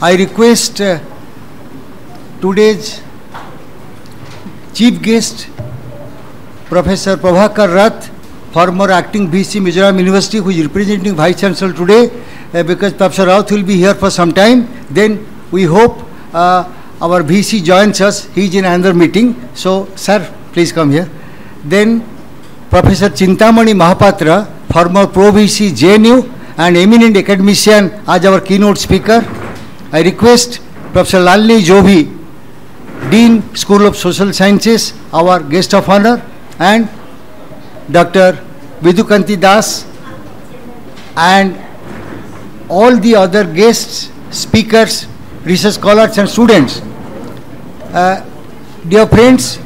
I request today's chief guest, Professor Prabhakar Rath, former acting VC Mizoram University, who is representing Vice Chancellor today, because Professor Rath will be here for some time. Then we hope our VC joins us. He is in another meeting. So, sir, please come here. Then Professor Chintamani Mahapatra, former Pro VC JNU and eminent academician, as our keynote speaker. I request Professor Lalini Jovi, Dean, School of Social Sciences, our guest of honor, and Dr. Vidukanti Das, and all the other guests, speakers, research scholars and students. Dear friends,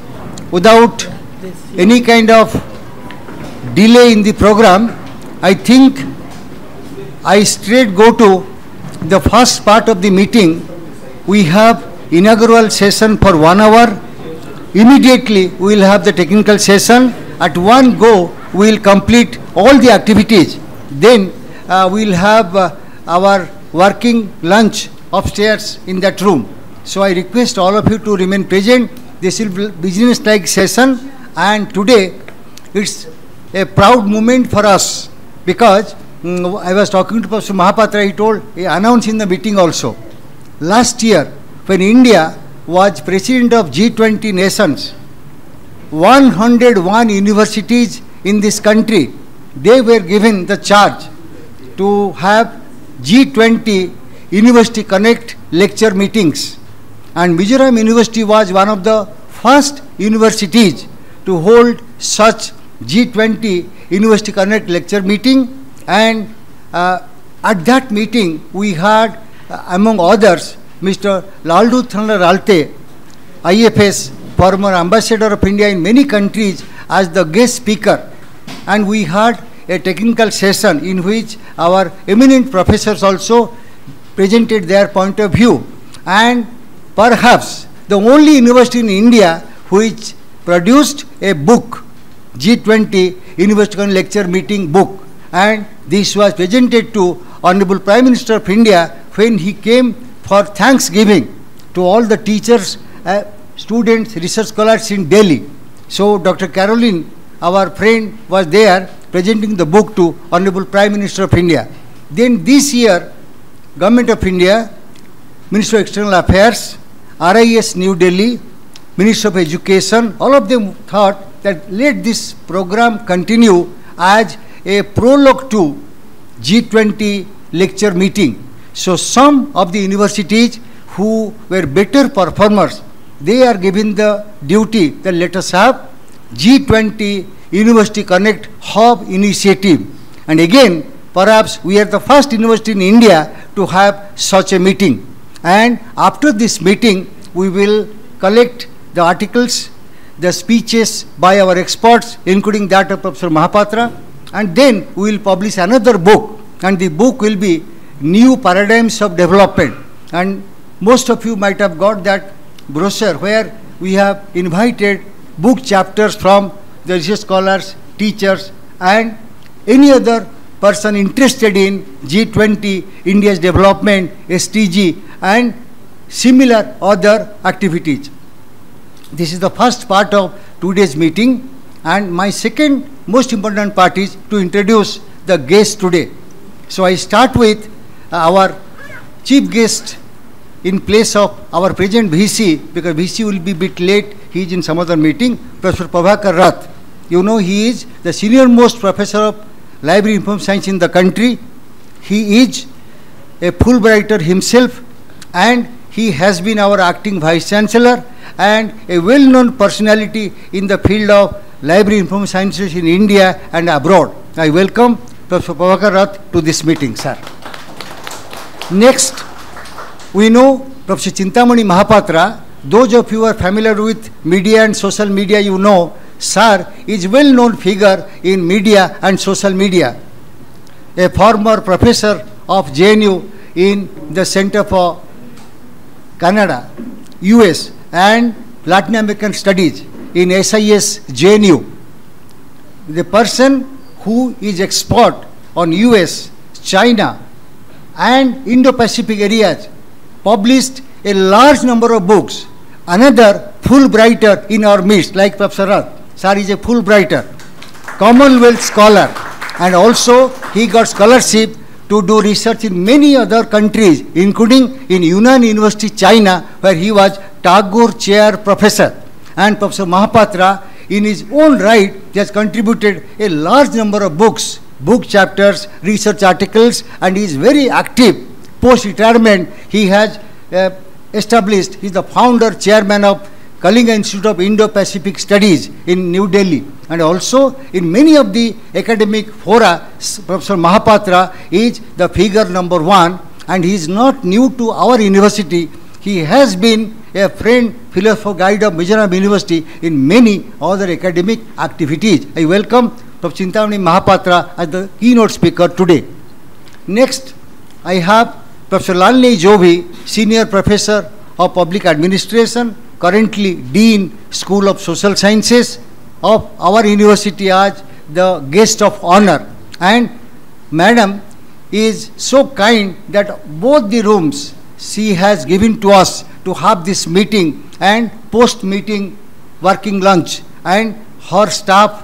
without any kind of delay in the program, I think I straight go to the first part of the meeting. We have inaugural session for 1 hour. Immediately we will have the technical session. At one go we will complete all the activities. Then we will have our working lunch upstairs in that room. So I request all of you to remain present. This will be business-like session, and today it's a proud moment for us, because I was talking to Professor Mahapatra. He announced in the meeting also. Last year, when India was president of G20 nations, 101 universities in this country, they were given the charge to have G20 University Connect lecture meetings. And Mizoram University was one of the first universities to hold such G20 University Connect lecture meeting. And at that meeting, we had, among others, Mr. Laldu Thanla Ralte, IFS, former ambassador of India in many countries, as the guest speaker. And we had a technical session in which our eminent professors also presented their point of view. And perhaps the only university in India which produced a book, G20 University Lecture Meeting book. And this was presented to Honorable Prime Minister of India when he came for Thanksgiving to all the teachers, students, research scholars in Delhi. So Dr. Caroline, our friend, was there presenting the book to Honorable Prime Minister of India. Then this year, Government of India, Ministry of External Affairs, RIS New Delhi, Ministry of Education, all of them thought that let this program continue as a prologue to G20 lecture meeting. So some of the universities who were better performers, they are given the duty that let us have G20 University Connect Hub initiative. And again, perhaps we are the first university in India to have such a meeting. And after this meeting, we will collect the articles, the speeches by our experts, including that of Professor Mahapatra, and then we will publish another book, and the book will be New Paradigms of Development. And most of you might have got that brochure where we have invited book chapters from the research scholars, teachers, and any other person interested in G20, India's development, SDG, and similar other activities. This is the first part of today's meeting, and my second most important part is to introduce the guest today. So I start with our chief guest in place of our present VC, because VC will be a bit late, he is in some other meeting, Professor Prabhakar Rath. You know, he is the senior most professor of library information science in the country. He is a Fulbrighter himself, and he has been our acting Vice Chancellor and a well-known personality in the field of library information sciences in India and abroad. I welcome Professor Prabhakar Rath to this meeting, sir. Next, we know Professor Chintamani Mahapatra. Those of you who are familiar with media and social media, you know, sir is well-known figure in media and social media. A former professor of JNU in the Center for Canada, US, and Latin American Studies in SIS JNU. The person who is expert on US, China, and Indo-Pacific areas published a large number of books. Another Fulbrighter in our midst, like Professor Rath. Sir is a Fulbrighter, Commonwealth scholar, and also he got scholarship to do research in many other countries, including in Yunnan University, China, where he was Tagore Chair Professor. And Professor Mahapatra, in his own right, he has contributed a large number of books, book chapters, research articles, and he is very active. Post-retirement, he has established, he is the founder, chairman of Kalinga Institute of Indo-Pacific Studies in New Delhi. And also in many of the academic fora, Professor Mahapatra is the figure number one, and he is not new to our university. He has been a friend, philosopher, guide of Mizoram University in many other academic activities. I welcome Professor Chintamani Mahapatra as the keynote speaker today. Next, I have Professor Lalini Jovi, Senior Professor of Public Administration, currently Dean, School of Social Sciences of our university, as the guest of honor. And Madam is so kind that both the rooms she has given to us to have this meeting and post-meeting working lunch. And her staff,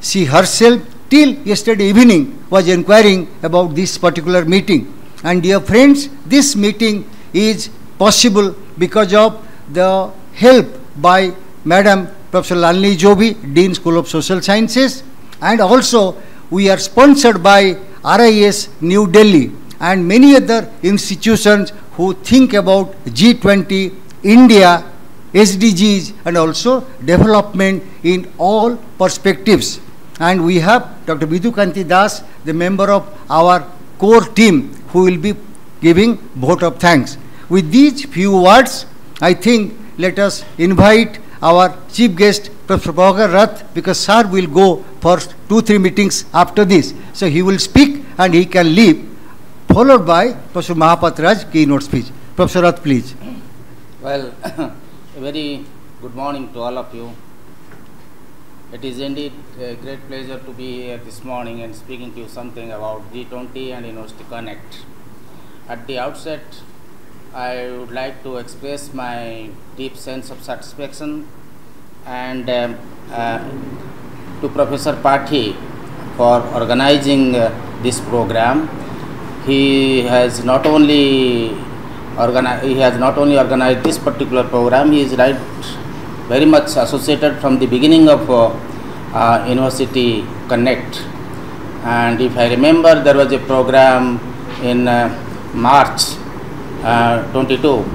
she herself, till yesterday evening was inquiring about this particular meeting. And dear friends, this meeting is possible because of the help by Madam Professor Lalini Jovi, Dean, School of Social Sciences, and also we are sponsored by RIS New Delhi and many other institutions who think about G20, India, SDGs, and also development in all perspectives. And we have Dr. Vidhu Kanti Das, the member of our core team, who will be giving vote of thanks. With these few words, I think let us invite our chief guest, Professor Prabhakar Rath, because sir will go for 2-3 meetings after this. So he will speak and he can leave, followed by Professor Mahapatra's keynote speech. Professor Rath, please. Well, a very good morning to all of you. It is indeed a great pleasure to be here this morning and speaking to you something about G20 and University Connect. At the outset, I would like to express my deep sense of satisfaction and to Professor Pathi for organizing this program. He has not only organized this particular program, he is very much associated from the beginning of University Connect. And if I remember, there was a program in March 22,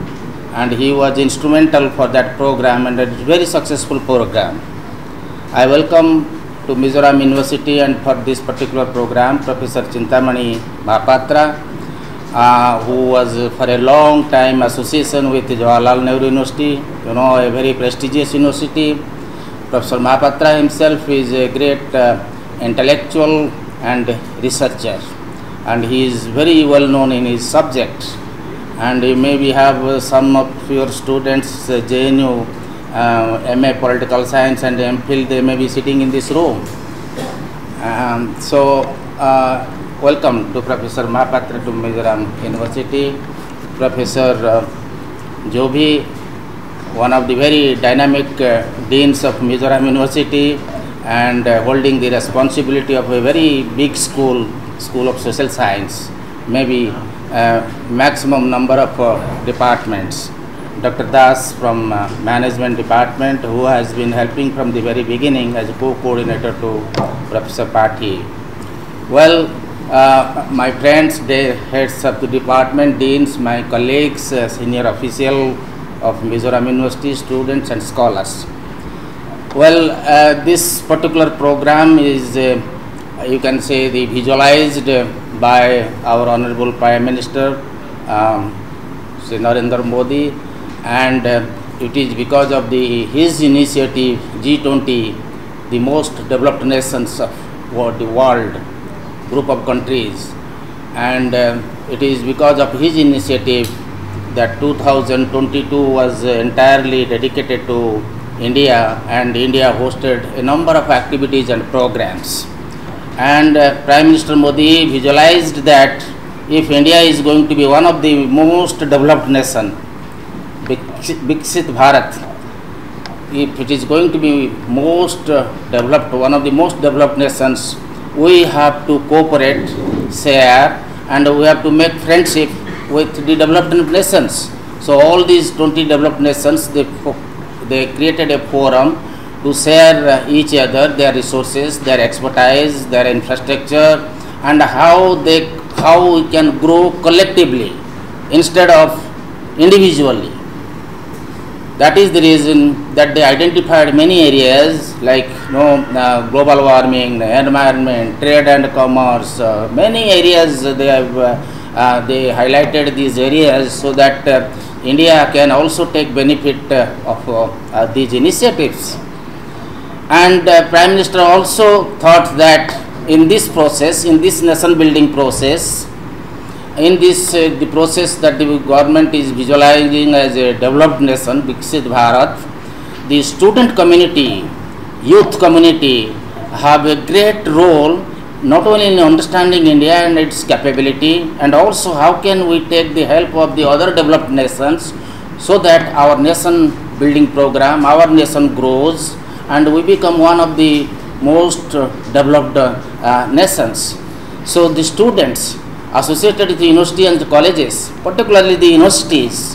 and he was instrumental for that program, and a very successful program. I welcome to Mizoram University and for this particular program Professor Chintamani Mahapatra, who was for a long time association with Jawaharlal Nehru University, a very prestigious university. Professor Mahapatra himself is a great intellectual and researcher, and he is very well known in his subject. And you maybe have some of your students, JNU, MA Political Science and MPhil, they may be sitting in this room. Welcome to Professor Mahapatra to Mizoram University. Professor Jovi, one of the very dynamic deans of Mizoram University and holding the responsibility of a very big school of social science, maybe maximum number of departments. Dr. Das from management department, who has been helping from the very beginning as a co-coordinator to Professor Pathi. Well, my friends, the heads of the department, deans, my colleagues, senior official of Mizoram University, students and scholars. Well, this particular program is, you can say, visualized by our Honorable Prime Minister, Sri Narendra Modi, and it is because of his initiative, G20, the most developed nations of the world, group of countries, and it is because of his initiative that 2022 was entirely dedicated to India, and India hosted a number of activities and programs. And Prime Minister Modi visualized that if India is going to be one of the most developed nation, Viksit Bharat, if it is going to be most developed, one of the most developed nations, we have to cooperate, share, and we have to make friendship with the developed nations. So all these 20 developed nations, they created a forum to share each other their resources, their expertise, their infrastructure, and how we can grow collectively instead of individually. That is the reason that they identified many areas like global warming, environment, trade and commerce. Many areas they highlighted these areas so that India can also take benefit of these initiatives. And Prime Minister also thought that in this process, in this nation building process, in this the process that the government is visualizing as a developed nation, Viksit Bharat, the student community, youth community have a great role not only in understanding India and its capability, and also how can we take the help of the other developed nations so that our nation building program, our nation grows and we become one of the most developed nations. So the students associated with the university and the colleges, particularly the universities,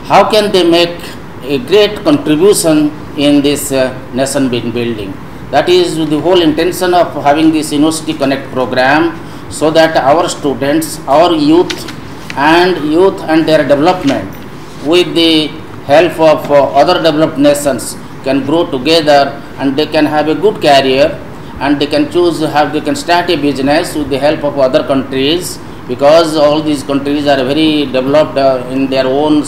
how can they make a great contribution in this nation building? That is the whole intention of having this University Connect program, so that our students, our youth and their development with the help of other developed nations can grow together and they can have a good career and they can choose how they can start a business with the help of other countries, because all these countries are very developed in their own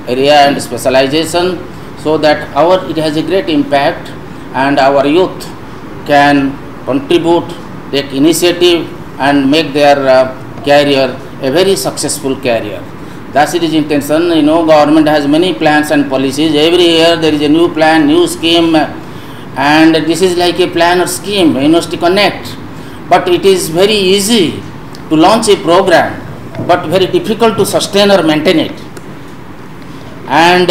area and specialization, so that it has a great impact and our youth can contribute, take initiative and make their career a very successful career. That's its intention. Government has many plans and policies. Every year there is a new plan, new scheme, and this is like a plan or scheme, University Connect. But it is very easy to launch a program, but very difficult to sustain or maintain it. And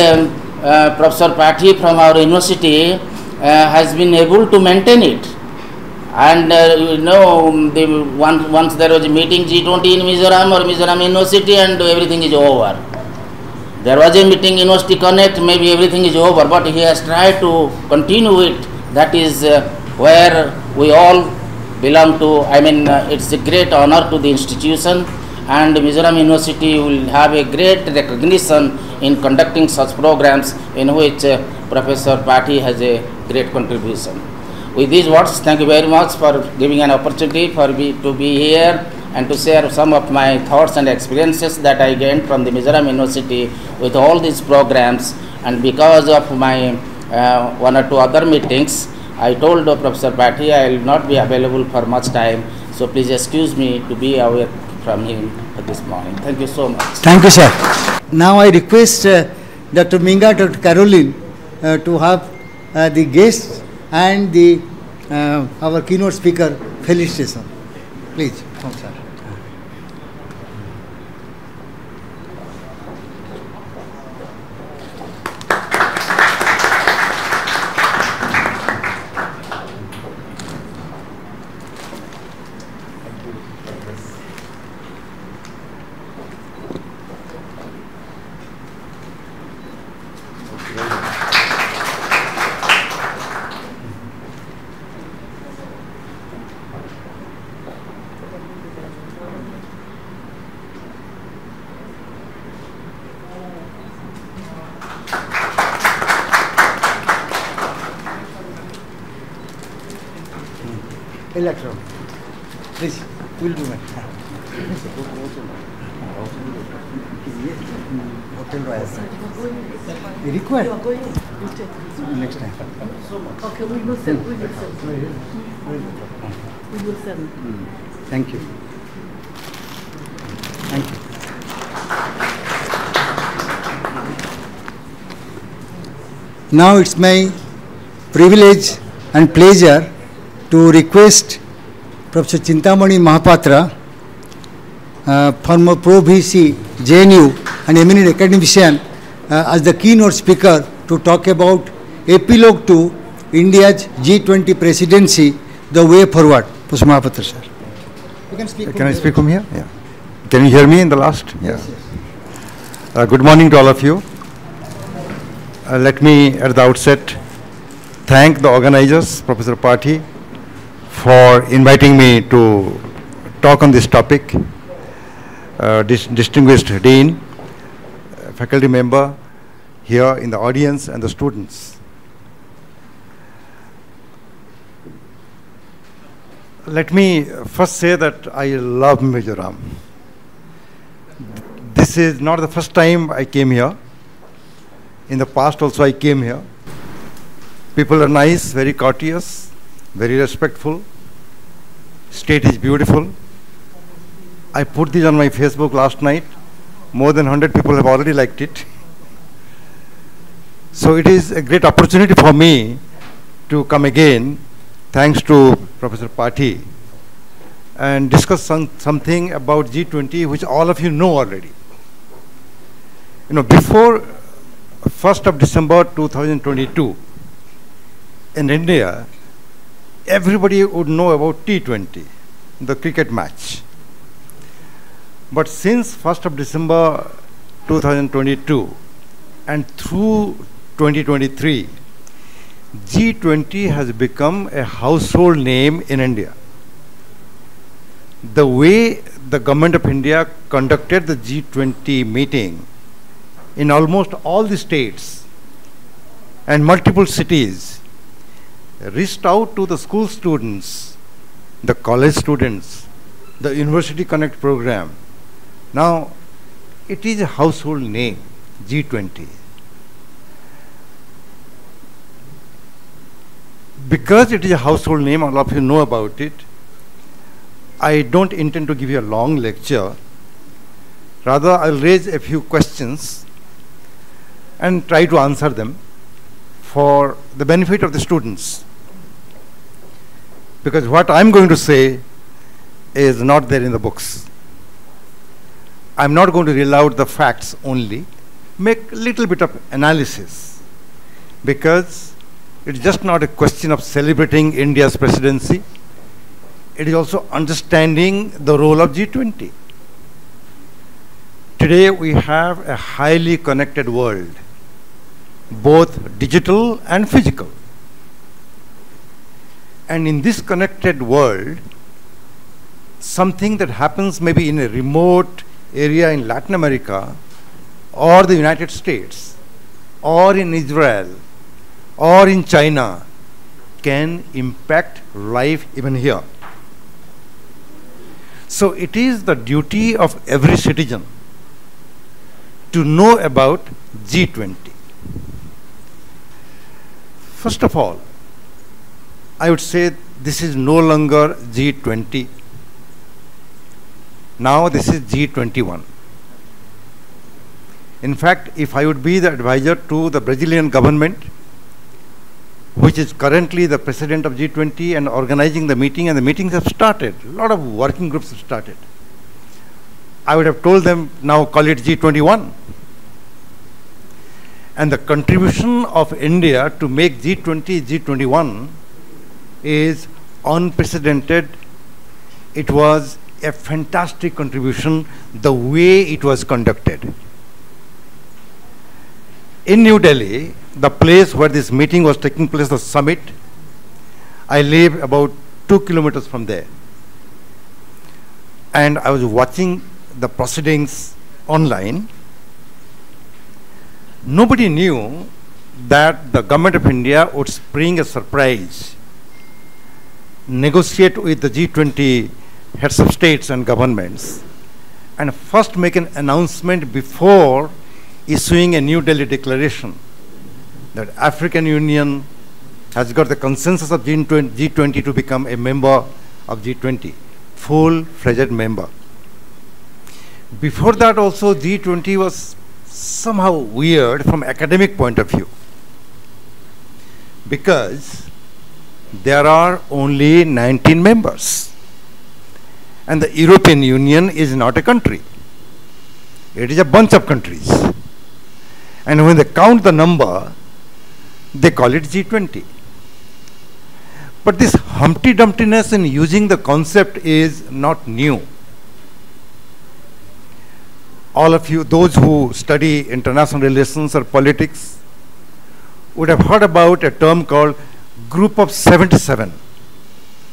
Professor Pathi from our university has been able to maintain it. And once there was a meeting G20 in Mizoram or Mizoram University, and everything is over. There was a meeting University Connect, maybe everything is over, but he has tried to continue it. That is where we all belong to. It's a great honor to the institution, and Mizoram University will have a great recognition in conducting such programs in which Professor Pathi has a great contribution. With these words, thank you very much for giving an opportunity for me to be here and to share some of my thoughts and experiences that I gained from the Mizoram University with all these programs. And because of my one or two other meetings, I told Professor Pathi I will not be available for much time, so please excuse me to be away from him this morning. Thank you so much. Thank you, sir. Now I request Dr. Minga, Dr. Caroline to have the guests and our keynote speaker felicitation. Please, come, sir. Electron. Please, we'll do that. Required? Next time. Okay, we will send. We will send. We will send. Thank you. Thank you. Now it's my privilege and pleasure to request Professor Chintamani Mahapatra former Pro-VC, JNU, and eminent academician, as the keynote speaker to talk about epilogue to India's G20 presidency, the way forward. Pushpa Mahapatra, sir. You can speak. Can I speak from here? Yeah. Can you hear me in the last? Yeah. Yes, yes. Good morning to all of you. Let me, at the outset, thank the organizers, Professor Pathi, for inviting me to talk on this topic. Distinguished Dean, faculty member here in the audience, and the students. Let me first say that I love Mizoram. This is not the first time I came here. In the past also I came here. People are nice, very courteous, very respectful. State is beautiful. I put this on my Facebook last night. More than 100 people have already liked it. So it is a great opportunity for me to come again, thanks to Professor Pathi, and discuss something about G20, which all of you know already. You know, before 1st of December 2022, in India, everybody would know about T20, the cricket match. But since 1st of December 2022 and through 2023, G20 has become a household name in India. The way the government of India conducted the G20 meeting in almost all the states and multiple cities reached out to the school students, the college students, the University Connect program. Now, it is a household name, G20. Because it is a household name, all of you know about it, I don't intend to give you a long lecture. Rather, I'll raise a few questions and try to answer them for the benefit of the students. Because what I'm going to say is not there in the books. I'm not going to reel out the facts only, make a little bit of analysis, because it's just not a question of celebrating India's presidency. It is also understanding the role of G20. Today we have a highly connected world, both digital and physical. And in this connected world, something that happens maybe in a remote area in Latin America or the United States or in Israel or in China can impact life even here. So it is the duty of every citizen to know about G20. First of all, I would say this is no longer G20. Now this is G21. In fact, if I would be the advisor to the Brazilian government, which is currently the president of G20 and organizing the meeting, and the meetings have started, a lot of working groups have started, I would have told them, now call it G21. And the contribution of India to make G20 G21 is unprecedented. It was a fantastic contribution, the way it was conducted. In New Delhi, the place where this meeting was taking place, the summit, I live about 2 kilometers from there. And I was watching the proceedings online. Nobody knew that the government of India would spring a surprise, negotiate with the G20 heads of states and governments, and first make an announcement before issuing a New Delhi declaration that African Union has got the consensus of G20 to become a member of G20, full-fledged member. Before that also, G20 was somehow weird from academic point of view, because there are only 19 members. And the European Union is not a country. It is a bunch of countries. And when they count the number, they call it G20. But this Humpty Dumptiness in using the concept is not new. All of you, those who study international relations or politics, would have heard about a term called Group of 77,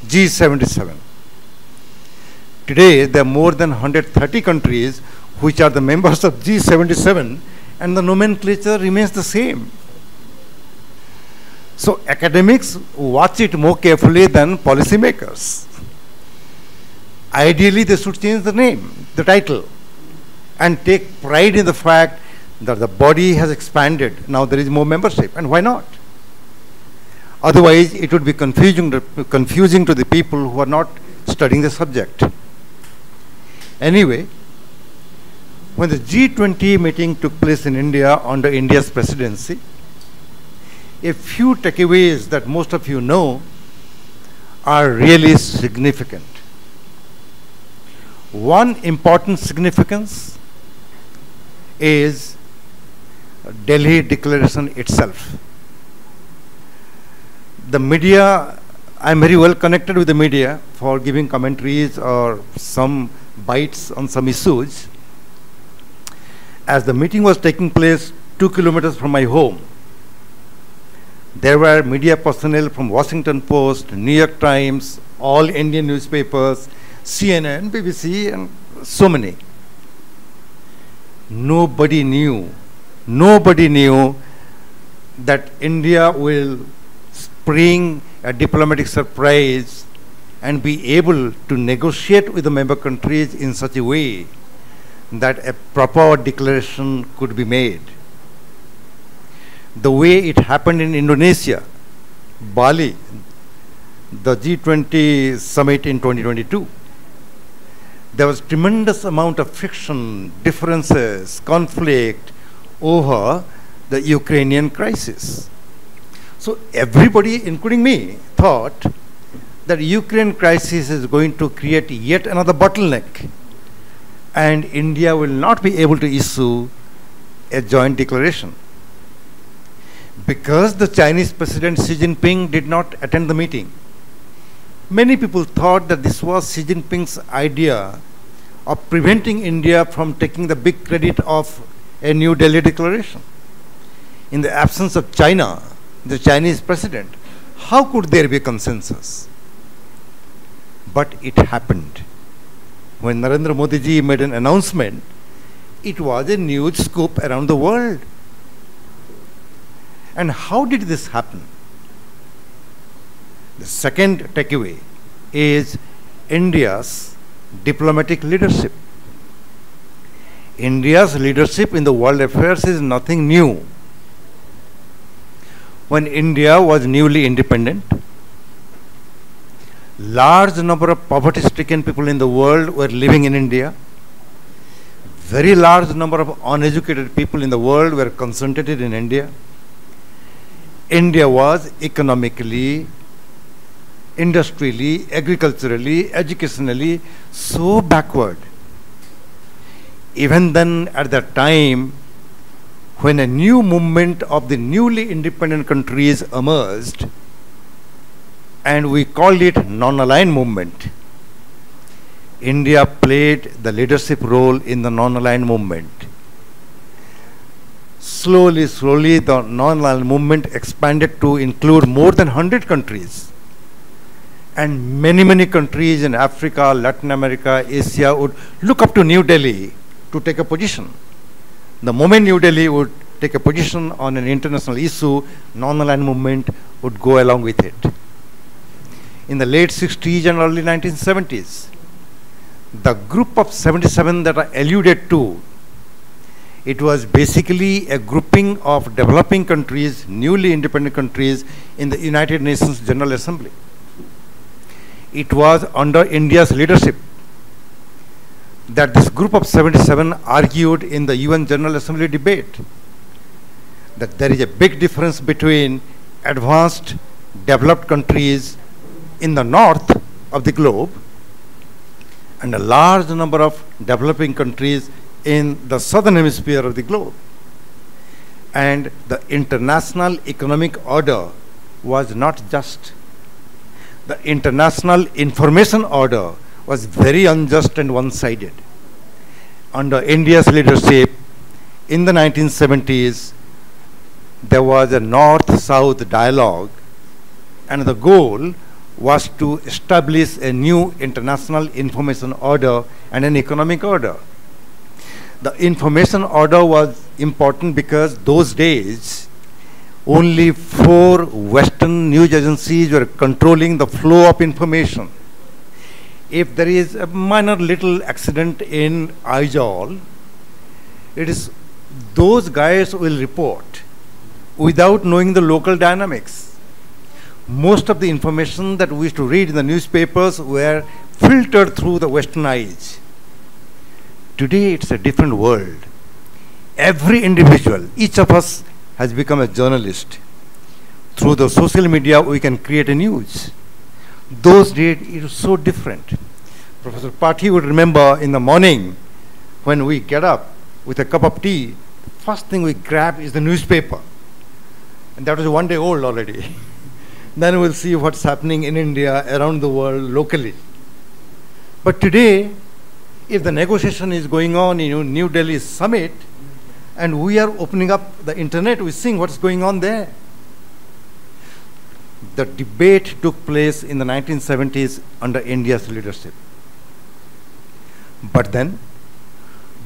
G77. Today, there are more than 130 countries which are the members of G77, and the nomenclature remains the same. So academics watch it more carefully than policymakers. Ideally, they should change the name, the title, and take pride in the fact that the body has expanded. Now there is more membership, and why not? Otherwise, it would be confusing to the people who are not studying the subject. Anyway, when the G20 meeting took place in India under India's presidency, a few takeaways that most of you know are really significant. One important significance is Delhi Declaration itself. The media, I'm very well connected with the media for giving commentaries or some bites on some issues. As the meeting was taking place 2 kilometers from my home, there were media personnel from Washington Post, New York Times, all Indian newspapers, CNN, BBC, and so many. Nobody knew that India will spring a diplomatic surprise and be able to negotiate with the member countries in such a way that a proper declaration could be made. The way it happened in Indonesia, Bali, the G20 summit in 2022, there was tremendous amount of friction, differences, conflict over the Ukrainian crisis. So everybody, including me, thought that Ukraine crisis is going to create yet another bottleneck, and India will not be able to issue a joint declaration. Because the Chinese President Xi Jinping did not attend the meeting, many people thought that this was Xi Jinping's idea of preventing India from taking the big credit of a New Delhi declaration. In the absence of China, the Chinese president, how could there be consensus? But it happened. When Narendra Modi ji made an announcement, it was a news scoop around the world. And how did this happen? The second takeaway is India's diplomatic leadership. India's leadership in the world affairs is nothing new. When India was newly independent, large number of poverty-stricken people in the world were living in India. Very large number of uneducated people in the world were concentrated in India. India was economically, industrially, agriculturally, educationally so backward. Even then, at that time, when a new movement of the newly independent countries emerged, and we called it non-aligned movement, India played the leadership role in the non-aligned movement. Slowly, the non-aligned movement expanded to include more than 100 countries. And many countries in Africa, Latin America, Asia would look up to New Delhi to take a position. The moment New Delhi would take a position on an international issue, non-aligned movement would go along with it. In the late 60s and early 1970s, the group of 77 that I alluded to, it was basically a grouping of developing countries, newly independent countries in the United Nations General Assembly. It was under India's leadership that this group of 77 argued in the UN General Assembly debate that there is a big difference between advanced developed countries in the north of the globe and a large number of developing countries in the southern hemisphere of the globe. And the international economic order was not just. The international information order was very unjust and one-sided. Under India's leadership in the 1970s, there was a North-South dialogue, and the goal was to establish a new international information order and an economic order. The information order was important because those days only 4 Western news agencies were controlling the flow of information. If there is a minor little accident in Aizawl, it is those guys will report without knowing the local dynamics. Most of the information that we used to read in the newspapers were filtered through the Western eyes. Today it's a different world. Every individual, each of us has become a journalist. Through the social media we can create a news. Those days it was so different. Professor Pathi would remember in the morning when we get up with a cup of tea, the first thing we grab is the newspaper. And that was 1 day old already. Then we'll see what's happening in India, around the world, locally. But today, if the negotiation is going on in New Delhi summit, and we are opening up the internet, we're seeing what's going on there. The debate took place in the 1970s under India's leadership. But then,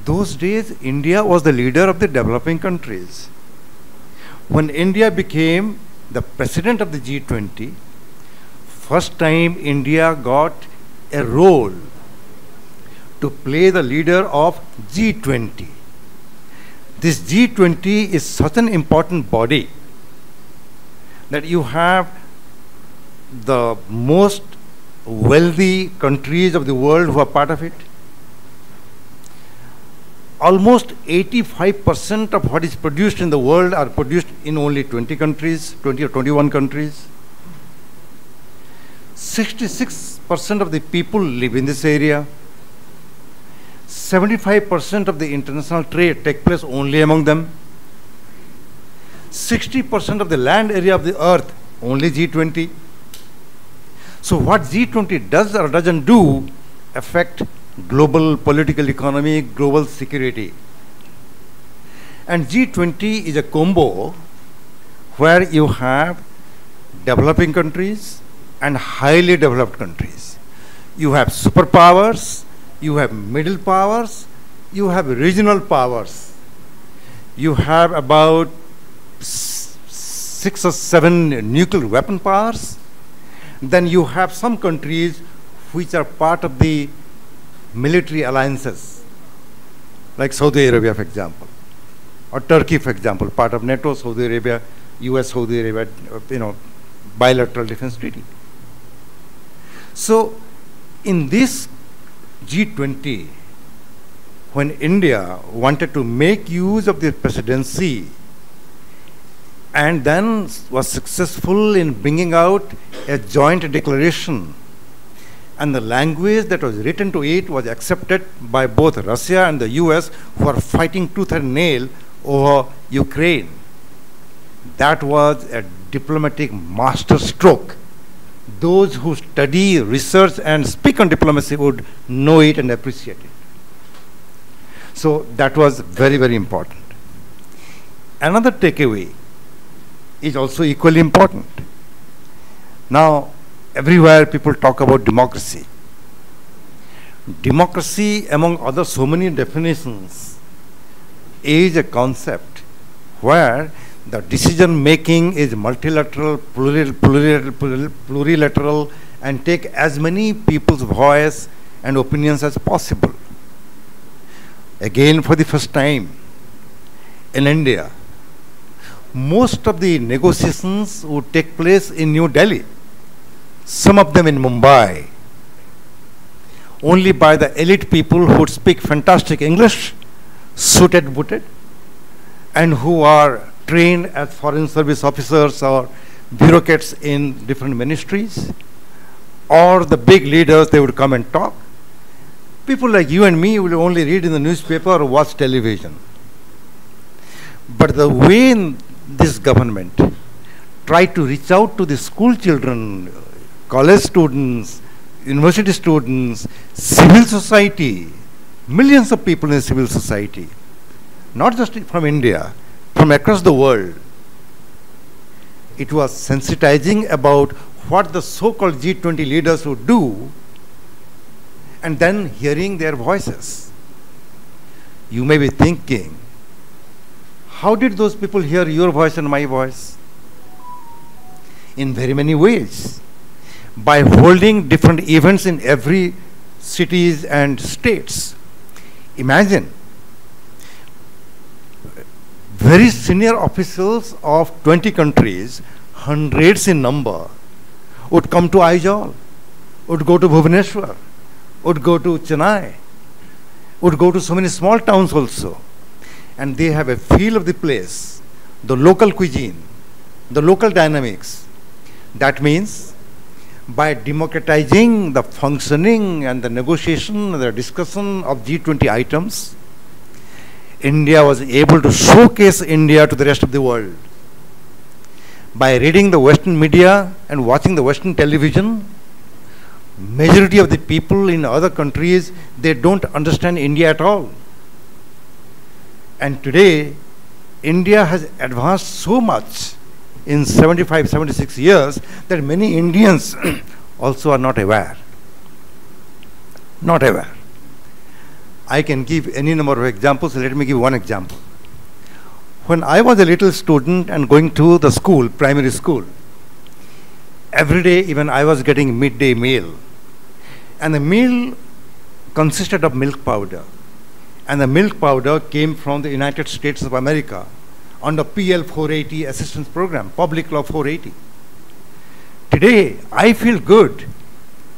those days, India was the leader of the developing countries. When India became the president of the G20, first time India got a role to play the leader of G20. This G20 is such an important body that you have the most wealthy countries of the world who are part of it. Almost 85% of what is produced in the world are produced in only 20 countries, 20 or 21 countries. 66% of the people live in this area. 75% of the international trade take place only among them. 60% of the land area of the earth, only G20. So what G20 does or doesn't do affect global political economy, global security. And G20 is a combo where you have developing countries and highly developed countries. You have superpowers, you have middle powers, you have regional powers. You have about 6 or 7 nuclear weapon powers. Then you have some countries which are part of the military alliances, like Saudi Arabia, for example, or Turkey, for example, part of NATO, Saudi Arabia, US, Saudi Arabia, bilateral defense treaty. So, in this G20, when India wanted to make use of the presidency and then was successful in bringing out a joint declaration, and the language that was written to it was accepted by both Russia and the US, who are fighting tooth and nail over Ukraine. That was a diplomatic masterstroke. Those who study, research, and speak on diplomacy would know it and appreciate it. So that was very, very important. Another takeaway is also equally important. Now, everywhere people talk about democracy. Democracy, among other so many definitions, is a concept where the decision making is multilateral, plurilateral, and take as many people's voice and opinions as possible. Again, for the first time in India, most of the negotiations would take place in New Delhi, some of them in Mumbai, only by the elite people who speak fantastic English, suited, booted, and who are trained as foreign service officers or bureaucrats in different ministries, or the big leaders, they would come and talk. people like you and me will only read in the newspaper or watch television. But the way this government tried to reach out to the school children, college students, university students, civil society, millions of people in civil society, not just from India, from across the world, it was sensitizing about what the so-called G20 leaders would do, and then hearing their voices. You may be thinking, how did those people hear your voice and my voice? In very many ways. By holding different events in every cities and states. Imagine, very senior officials of 20 countries, hundreds in number, would come to Aizawl, would go to Bhubaneswar, would go to Chennai, would go to so many small towns also. And they have a feel of the place, the local cuisine, the local dynamics. That means by democratizing the functioning and the negotiation, the discussion of G20 items, India was able to showcase India to the rest of the world. By reading the Western media and watching the Western television, majority of the people in other countries, they don't understand India at all. And today, India has advanced so much in 75, 76 years that many Indians also are not aware. Not aware. I can give any number of examples. Let me give one example. When I was a little student and going to the school, primary school, every day even I was getting midday meal. And the meal consisted of milk powder. And the milk powder came from the United States of America under PL 480 assistance program, Public Law 480. Today, I feel good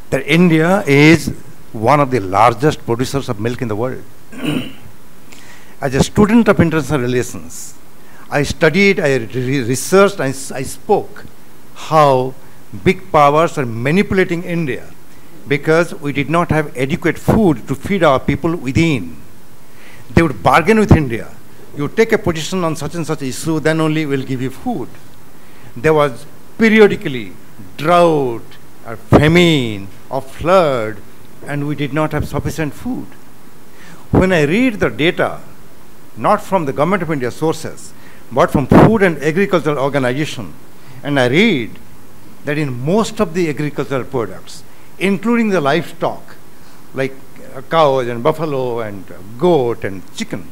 that India is one of the largest producers of milk in the world. As a student of international relations, I studied, I researched, I spoke how big powers are manipulating India because we did not have adequate food to feed our people within. They would bargain with India. You take a position on such and such issue, then only we'll give you food. There was periodically drought or famine or flood, and we did not have sufficient food. When I read the data, not from the Government of India sources, but from Food and Agricultural Organization, and I read that in most of the agricultural products, including the livestock, like cows and buffalo and goat and chicken,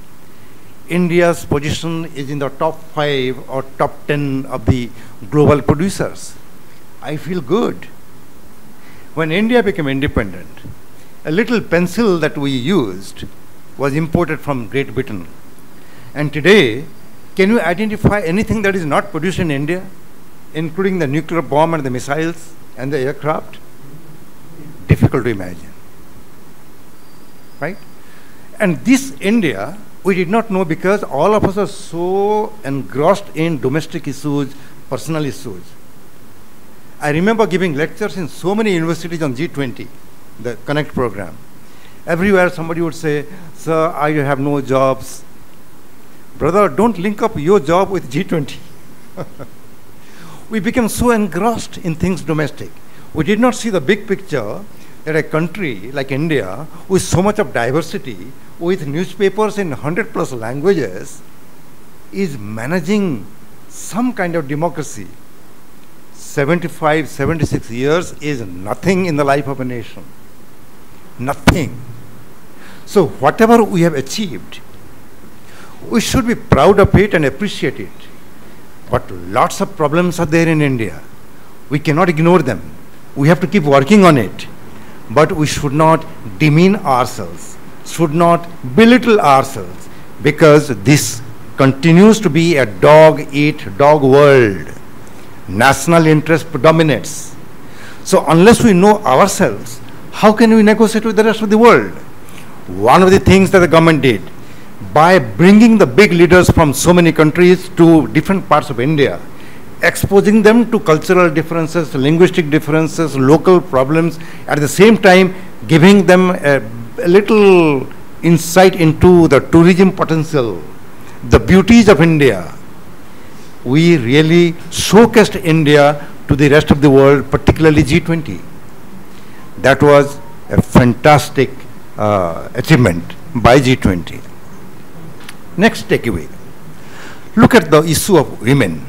India's position is in the top 5 or top 10 of the global producers. I feel good. When India became independent, a little pencil that we used was imported from Great Britain. And today, can you identify anything that is not produced in India, including the nuclear bomb and the missiles and the aircraft? Difficult to imagine. Right? And this India, we did not know because all of us are so engrossed in domestic issues, personal issues. I remember giving lectures in so many universities on G20, the Connect program. Everywhere somebody would say, "Sir, I have no jobs." Brother, don't link up your job with G20. We became so engrossed in things domestic. We did not see the big picture that a country like India, with so much of diversity, with newspapers in 100+ languages, is managing some kind of democracy. 75, 76 years is nothing in the life of a nation. Nothing. So whatever we have achieved, we should be proud of it and appreciate it. But lots of problems are there in India. We cannot ignore them. We have to keep working on it. But we should not demean ourselves, should not belittle ourselves, because this continues to be a dog-eat-dog world. National interest predominates. So unless we know ourselves, how can we negotiate with the rest of the world? One of the things that the government did, by bringing the big leaders from so many countries to different parts of India, exposing them to cultural differences, linguistic differences, local problems, at the same time giving them a little insight into the tourism potential, the beauties of India, we really showcased India to the rest of the world, particularly G20. That was a fantastic achievement by G20. Next takeaway. Look at the issue of women.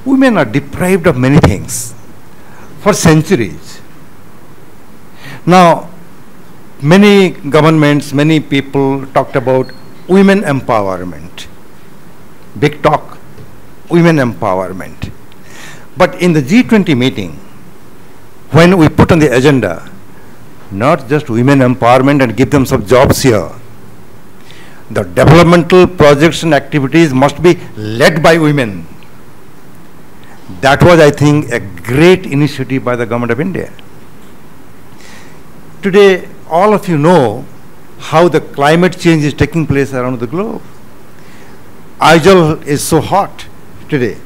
Women are deprived of many things for centuries. Now, many governments, many people talked about women empowerment. Big talk, women empowerment. But in the G20 meeting, when we put on the agenda, not just women empowerment and give them some jobs here, the developmental projects and activities must be led by women. That was, I think, a great initiative by the government of India. Today, all of you know how the climate change is taking place around the globe. Aizal is so hot today.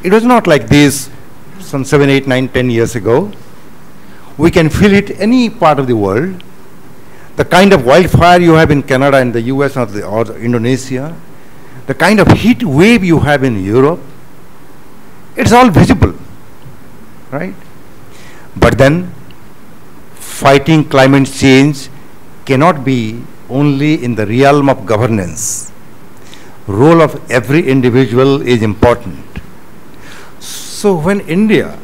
It was not like this some 7, 8, 9, 10 years ago. We can feel it any part of the world. The kind of wildfire you have in Canada and the US or Indonesia, the kind of heat wave you have in Europe, it's all visible, right? But then, fighting climate change cannot be only in the realm of governance. Role of every individual is important. So when India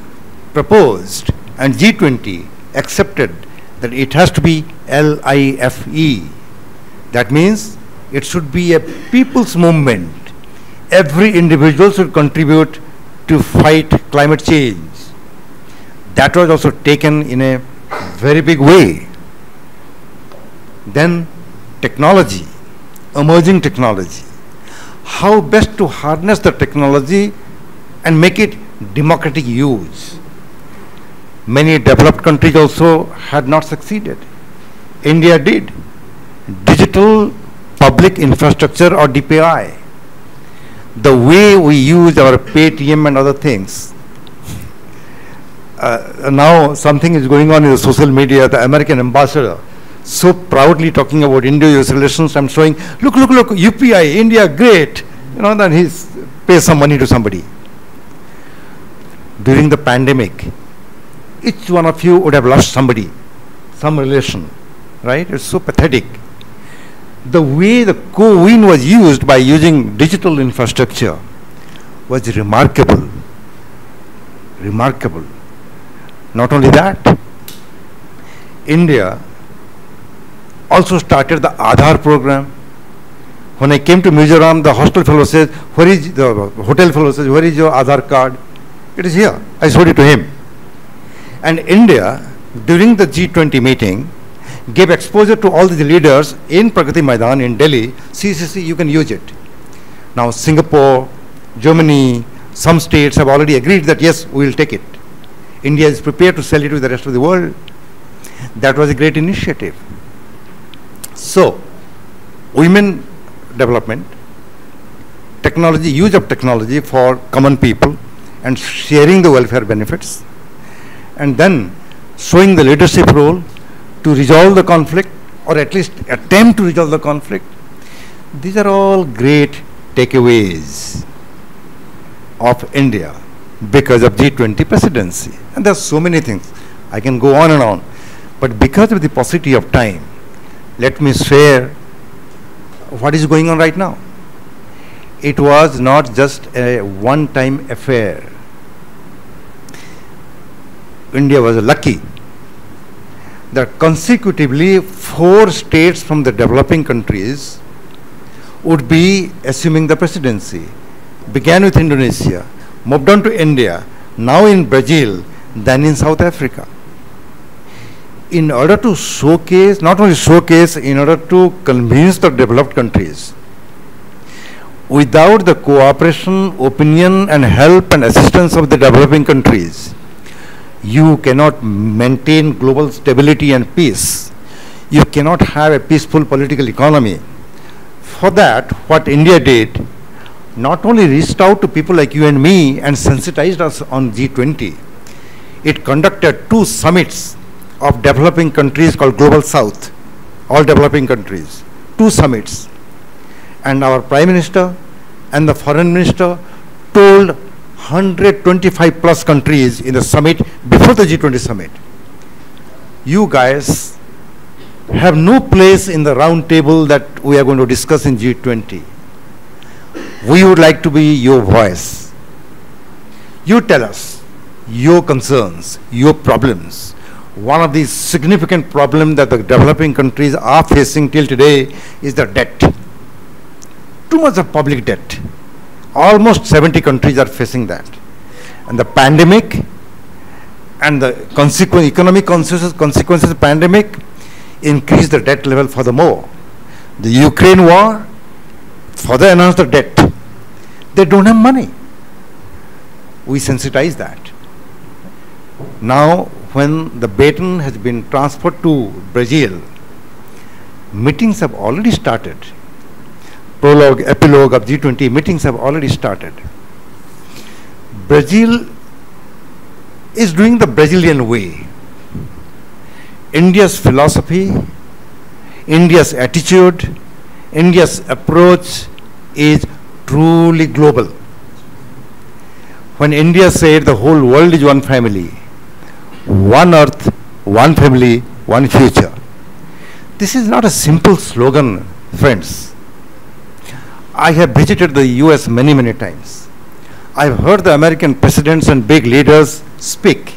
proposed and G20 accepted that it has to be LIFE, that means it should be a people's movement. Every individual should contribute to fight climate change. That was also taken in a very big way. Then technology, emerging technology. How best to harness the technology and make it democratic use. Many developed countries also had not succeeded. India did. Digital public infrastructure or DPI. The way we use our Paytm and other things. Now something is going on in the social media. The American ambassador so proudly talking about India-US relations. I'm showing, look, UPI, India, great. You know, then he pays some money to somebody. During the pandemic, each one of you would have lost somebody, some relation, right? It's so pathetic. The way the co-win was used by using digital infrastructure was remarkable. Remarkable. Not only that, India also started the Aadhaar program. When I came to Mizoram, the hotel fellow says, where is your Aadhaar card? It is here. I showed it to him. And India, during the G20 meeting, gave exposure to all the leaders in Pragati Maidan in Delhi. See, you can use it. Now Singapore, Germany, some states have already agreed that yes, we will take it. India is prepared to sell it to the rest of the world. That was a great initiative. So, women development, technology, use of technology for common people and sharing the welfare benefits, and then showing the leadership role to resolve the conflict or at least attempt to resolve the conflict. These are all great takeaways of India because of G20 presidency. And there are so many things. I can go on and on. But because of the paucity of time, let me share what is going on right now. It was not just a one-time affair. India was lucky that consecutively 4 states from the developing countries would be assuming the presidency. Began with Indonesia, moved on to India, now in Brazil, then in South Africa. In order to showcase, not only showcase, in order to convince the developed countries, without the cooperation, opinion and help and assistance of the developing countries, you cannot maintain global stability and peace. You cannot have a peaceful political economy. For that, what India did, not only reached out to people like you and me and sensitized us on G20, it conducted 2 summits of developing countries called Global South, all developing countries, 2 summits. And our Prime Minister and the Foreign Minister told 125 plus countries in the summit before the G20 summit, you guys have no place in the round table that we are going to discuss in G20. We would like to be your voice. You tell us your concerns, your problems. One of the significant problems that the developing countries are facing till today is the debt. Too much of public debt. Almost 70 countries are facing that. And the pandemic and the economic consequences of the pandemic increase the debt level furthermore. The Ukraine war further enhanced the debt. They don't have money. We sensitize that. Now, when the baton has been transferred to Brazil, meetings have already started. Prologue, epilogue of G20 meetings have already started. Brazil is doing the Brazilian way. India's philosophy, India's attitude, India's approach is truly global. When India said the whole world is one family, one earth, one family, one future. This is not a simple slogan, friends. I have visited the US many, many times. I've heard the American presidents and big leaders speak.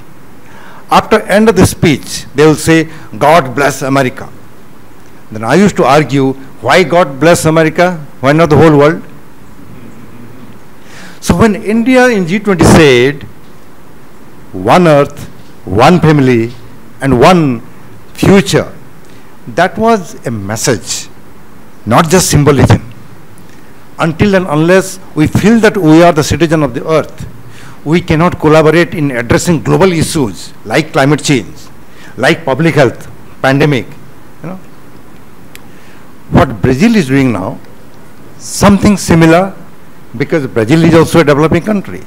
After end of the speech, they will say, God bless America. Then I used to argue, why God bless America? Why not the whole world? So when India in G20 said, one earth, one family, and one future, that was a message, not just symbolism. Until and unless we feel that we are the citizen of the earth, we cannot collaborate in addressing global issues like climate change, like public health, pandemic. What Brazil is doing now, something similar, because Brazil is also a developing country.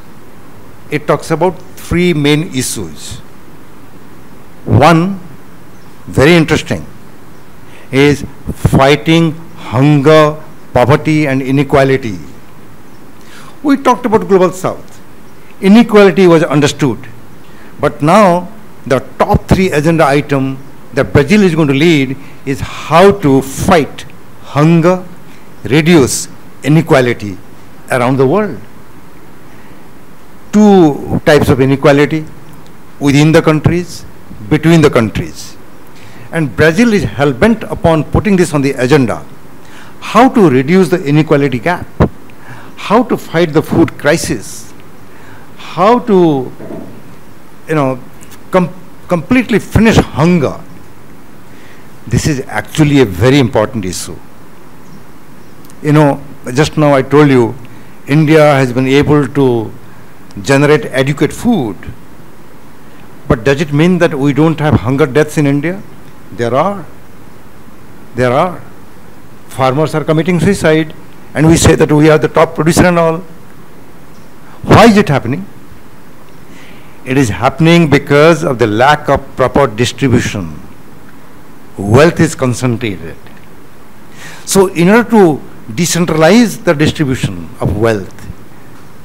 It talks about 3 main issues. One, very interesting, is fighting hunger, poverty and inequality. We talked about Global South. Inequality was understood. But now the top 3 agenda item that Brazil is going to lead is how to fight hunger, reduce inequality around the world. 2 types of inequality, within the countries, between the countries. And Brazil is hell-bent upon putting this on the agenda. How to reduce the inequality gap, how to fight the food crisis, how to completely finish hunger. This is actually a very important issue. Just now I told you, India has been able to generate adequate food. But does it mean that we don't have hunger deaths in India? There are. Farmers are committing suicide, and we say that we are the top producer and all. Why is it happening? It is happening because of the lack of proper distribution. Wealth is concentrated. So in order to decentralize the distribution of wealth,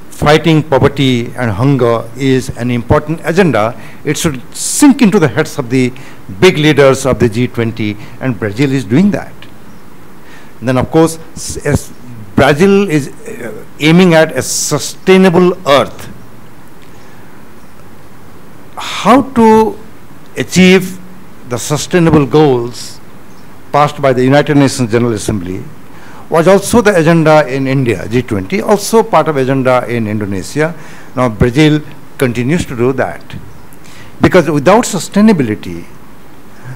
fighting poverty and hunger is an important agenda. It should sink into the heads of the big leaders of the G20, and Brazil is doing that. Then of course, as Brazil is aiming at a sustainable earth. How to achieve the sustainable goals passed by the United Nations General Assembly was also the agenda in India, G20, also part of agenda in Indonesia. Now Brazil continues to do that. Because without sustainability,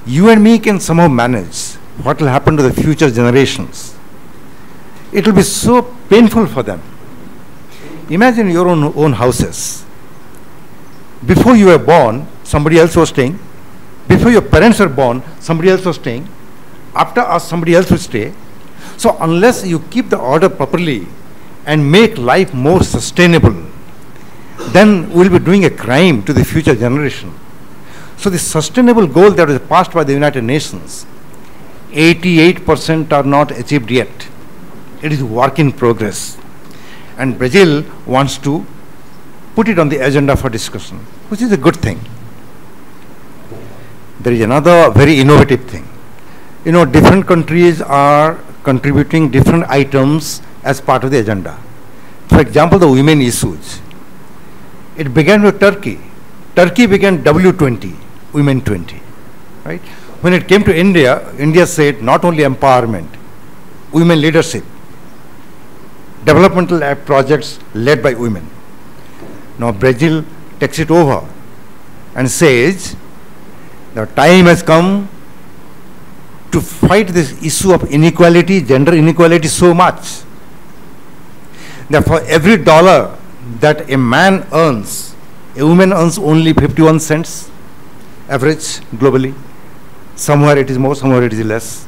you and me can somehow manage what will happen to the future generations. It will be so painful for them. Imagine your own houses. Before you were born, somebody else was staying. Before your parents were born, somebody else was staying. After us, somebody else will stay. So unless you keep the order properly and make life more sustainable, then we'll be doing a crime to the future generation. So the sustainable goal that was passed by the United Nations, 88% are not achieved yet. It is work in progress. And Brazil wants to put it on the agenda for discussion, which is a good thing. There is another very innovative thing. You know, different countries are contributing different items as part of the agenda. For example, the women issues. It began with Turkey. Turkey began W20, Women 20, right? When it came to India, India said not only empowerment, women leadership, developmental projects led by women. Now Brazil takes it over and says the time has come to fight this issue of inequality, gender inequality so much that for every dollar that a man earns, a woman earns only 51 cents average globally. Somewhere it is more, somewhere it is less.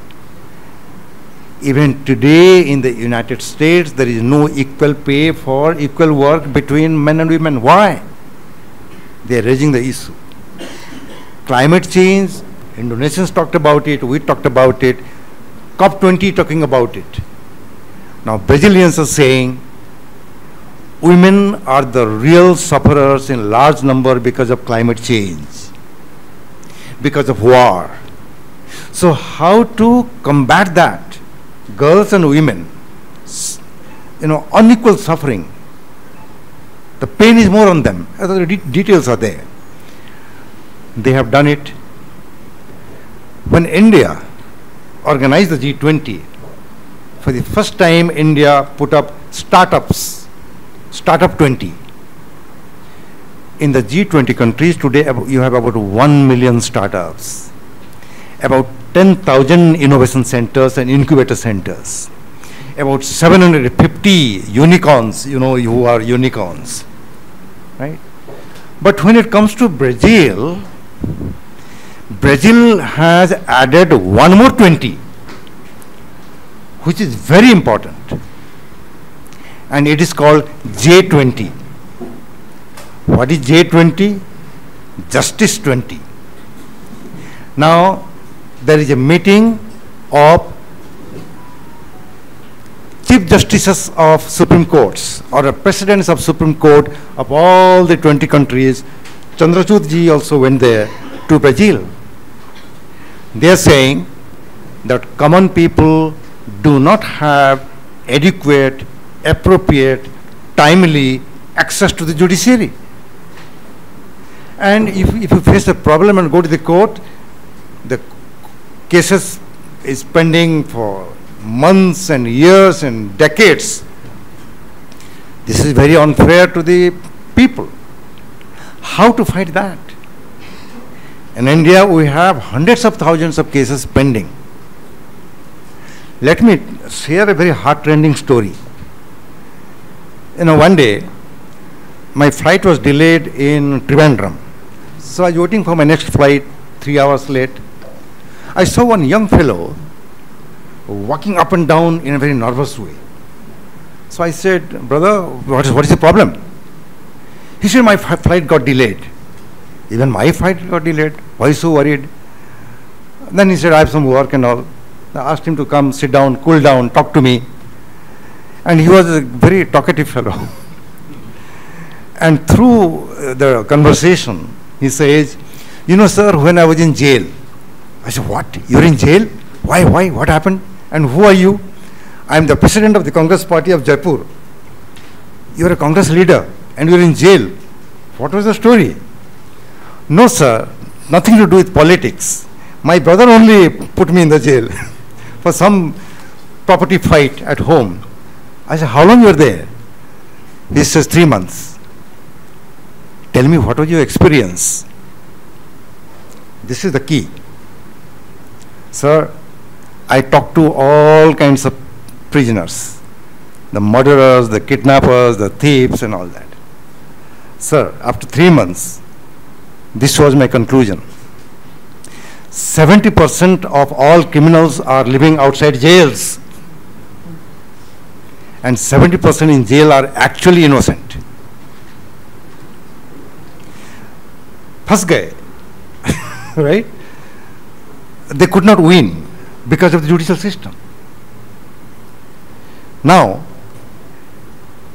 Even today in the United States, there is no equal pay for equal work between men and women. Why? They are raising the issue. Climate change, Indonesians talked about it, we talked about it, COP20 talking about it. Now Brazilians are saying women are the real sufferers in large number because of climate change, because of war. So how to combat that? Girls and women, you know, unequal suffering. The pain is more on them. The details are there. They have done it. When India organized the G20, for the first time India put up startups, Startup 20. In the G20 countries today, you have about 1 million startups, about 10,000 innovation centers and incubator centers, about 750 unicorns, you know, who are unicorns, right? But when it comes to Brazil, Brazil has added one more 20, which is very important, and it is called J20. What is J20? Justice 20. Now, there is a meeting of Chief Justices of Supreme Courts or the Presidents of Supreme Court of all the 20 countries. Chandrachud ji also went there to Brazil. They are saying that common people do not have adequate, appropriate, timely access to the judiciary. And if you face a problem and go to the court, the cases is pending for months and years and decades. This is very unfair to the people. How to fight that? In India, we have hundreds of thousands of cases pending. Let me share a very heart-rending story. You know, one day, my flight was delayed in Trivandrum. So I was waiting for my next flight, 3 hours late. I saw one young fellow walking up and down in a very nervous way. So I said, brother, what is the problem? He said, my flight got delayed. Even my flight got delayed. Why are you so worried? Then he said, I have some work and all. I asked him to come, sit down, cool down, talk to me. And he was a very talkative fellow. And through the conversation, he says, you know, sir, when I was in jail. I said, what? You're in jail? Why? What happened? And who are you? I am the president of the Congress Party of Jaipur. You're a Congress leader and you're in jail. What was the story? No, sir, nothing to do with politics. My brother only put me in the jail for some property fight at home. I said, how long you were there? He says, 3 months. Tell me, what was your experience? This is the key. Sir, I talked to all kinds of prisoners, the murderers, the kidnappers, the thieves and all that. Sir, after 3 months, this was my conclusion. 70% of all criminals are living outside jails. And 70% in jail are actually innocent. फंस गए right? They could not win because of the judicial system. Now,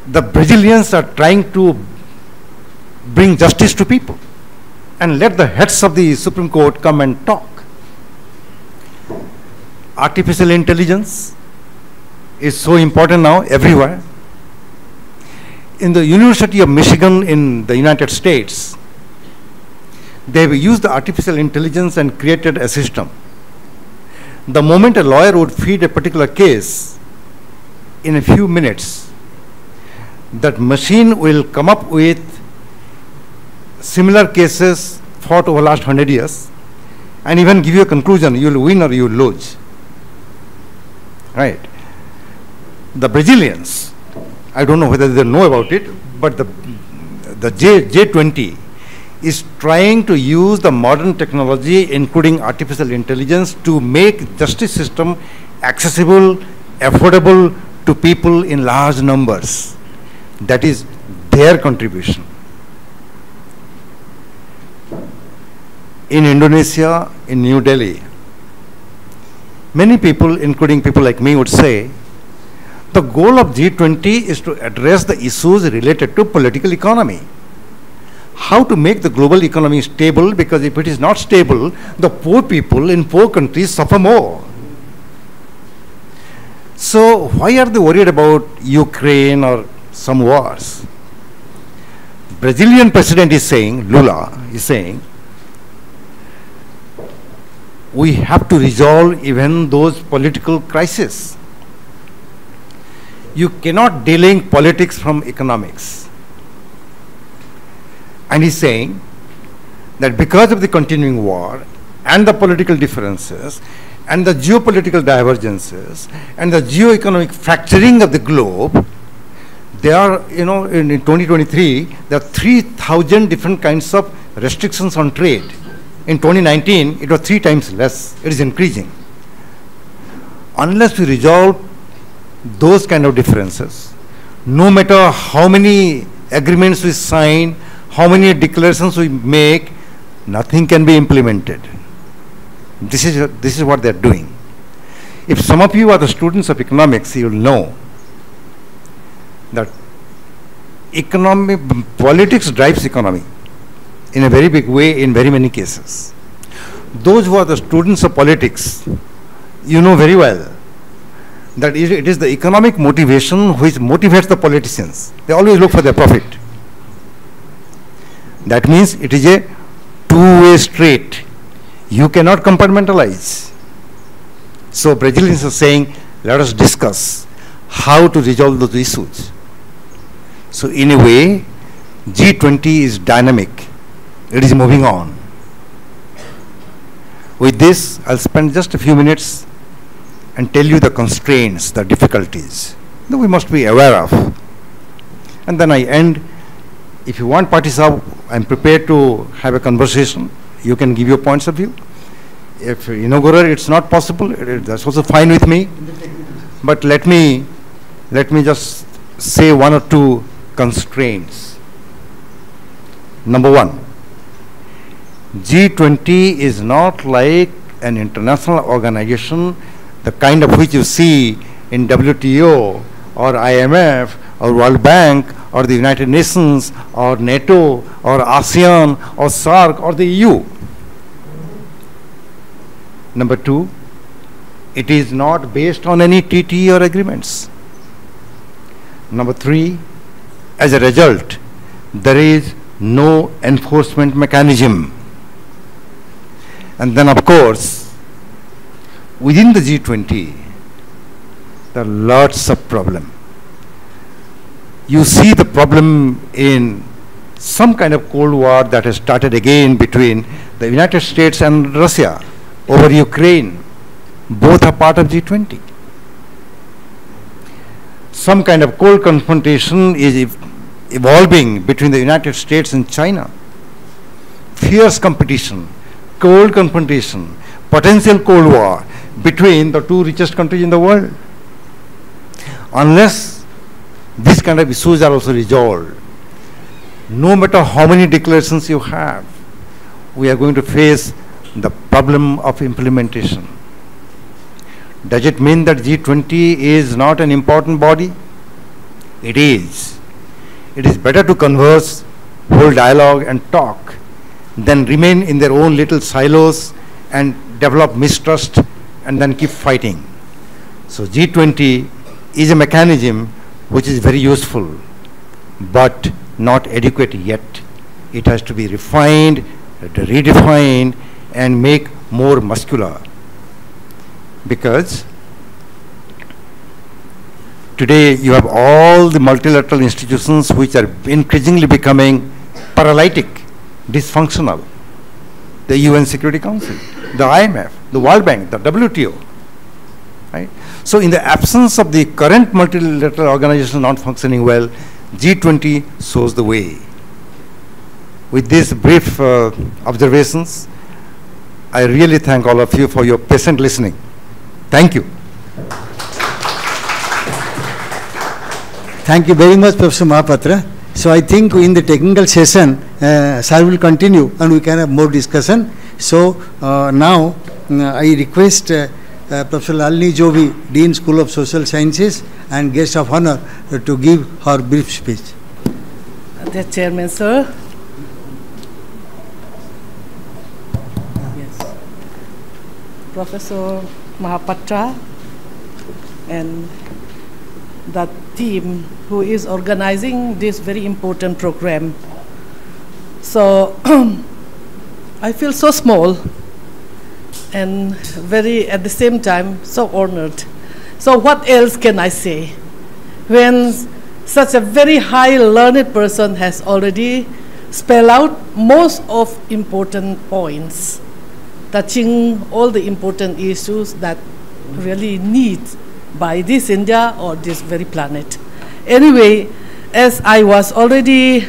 the Brazilians are trying to bring justice to people and let the heads of the Supreme Court come and talk. Artificial intelligence is so important now everywhere. In the University of Michigan in the United States, they have used the artificial intelligence and created a system. The moment a lawyer would feed a particular case, in a few minutes, that machine will come up with similar cases fought over the last 100 years and even give you a conclusion, you will win or you will lose. Right? The Brazilians, I don't know whether they know about it, but the G20 is trying to use the modern technology, including artificial intelligence, to make justice system accessible, affordable to people in large numbers. That is their contribution. In Indonesia, in New Delhi, many people, including people like me, would say, the goal of G20 is to address the issues related to political economy. How to make the global economy stable, because if it is not stable, the poor people in poor countries suffer more. So why are they worried about Ukraine or some wars? Brazilian president is saying, Lula is saying, we have to resolve even those political crises. You cannot delink politics from economics. And he's saying that because of the continuing war and the political differences and the geopolitical divergences and the geo-economic fracturing of the globe, there are, in 2023, there are 3,000 different kinds of restrictions on trade. In 2019, it was 3 times less. It is increasing. Unless we resolve those kind of differences, no matter how many agreements we sign, how many declarations we make, nothing can be implemented. This is what they're doing. If some of you are the students of economics, you will know that politics drives economy in a very big way in very many cases. Those who are the students of politics, you know very well that it is the economic motivation which motivates the politicians. They always look for their profit. That means it is a two-way street. You cannot compartmentalize. So Brazilians are saying, let us discuss how to resolve those issues. So in a way, G20 is dynamic. It is moving on. With this, I'll spend just a few minutes and tell you the constraints, the difficulties that we must be aware of. And then I end. If you want Partisab, I'm prepared to have a conversation. You can give your points of view. If inaugural it's not possible, that's also fine with me. But let me just say 1 or 2 constraints. Number 1, G20 is not like an international organization, the kind of which you see in WTO or IMF or World Bank or the United Nations or NATO or ASEAN or SAARC or the EU. Number 2, it is not based on any TTE or agreements. Number 3, as a result, there is no enforcement mechanism. And then, of course, within the G20, there are lots of problems. You see the problem in some kind of Cold War that has started again between the United States and Russia over Ukraine. Both are part of G20. Some kind of cold confrontation is evolving between the United States and China. Fierce competition, cold confrontation, potential Cold War between the 2 richest countries in the world. Unless these kind of issues are also resolved, no matter how many declarations you have, we are going to face problem of implementation. Does it mean that G20 is not an important body? It is. It is better to converse, hold dialogue and talk than remain in their own little silos and develop mistrust and then keep fighting. So G20 is a mechanism which is very useful, but not adequate yet. It has to be refined, redefined, and make more muscular. Because today you have all the multilateral institutions which are increasingly becoming paralytic, dysfunctional. The UN Security Council, the IMF, the World Bank, the WTO. Right? So in the absence of the current multilateral organization not functioning well, G20 shows the way. With these brief observations, I really thank all of you for your patient listening. Thank you. Thank you very much, Professor Mahapatra. So I think in the technical session, sir will continue and we can have more discussion. So now I request Professor Lalini Jovi, Dean School of Social Sciences and guest of honor, to give her brief speech. The Chairman, sir. Yes. Professor Mahapatra and the team who is organizing this very important program. So I feel so small and very, at the same time, so honored. So what else can I say? When such a very high learned person has already spelled out most of important points, touching all the important issues that really need by this India or this very planet. Anyway, as I was already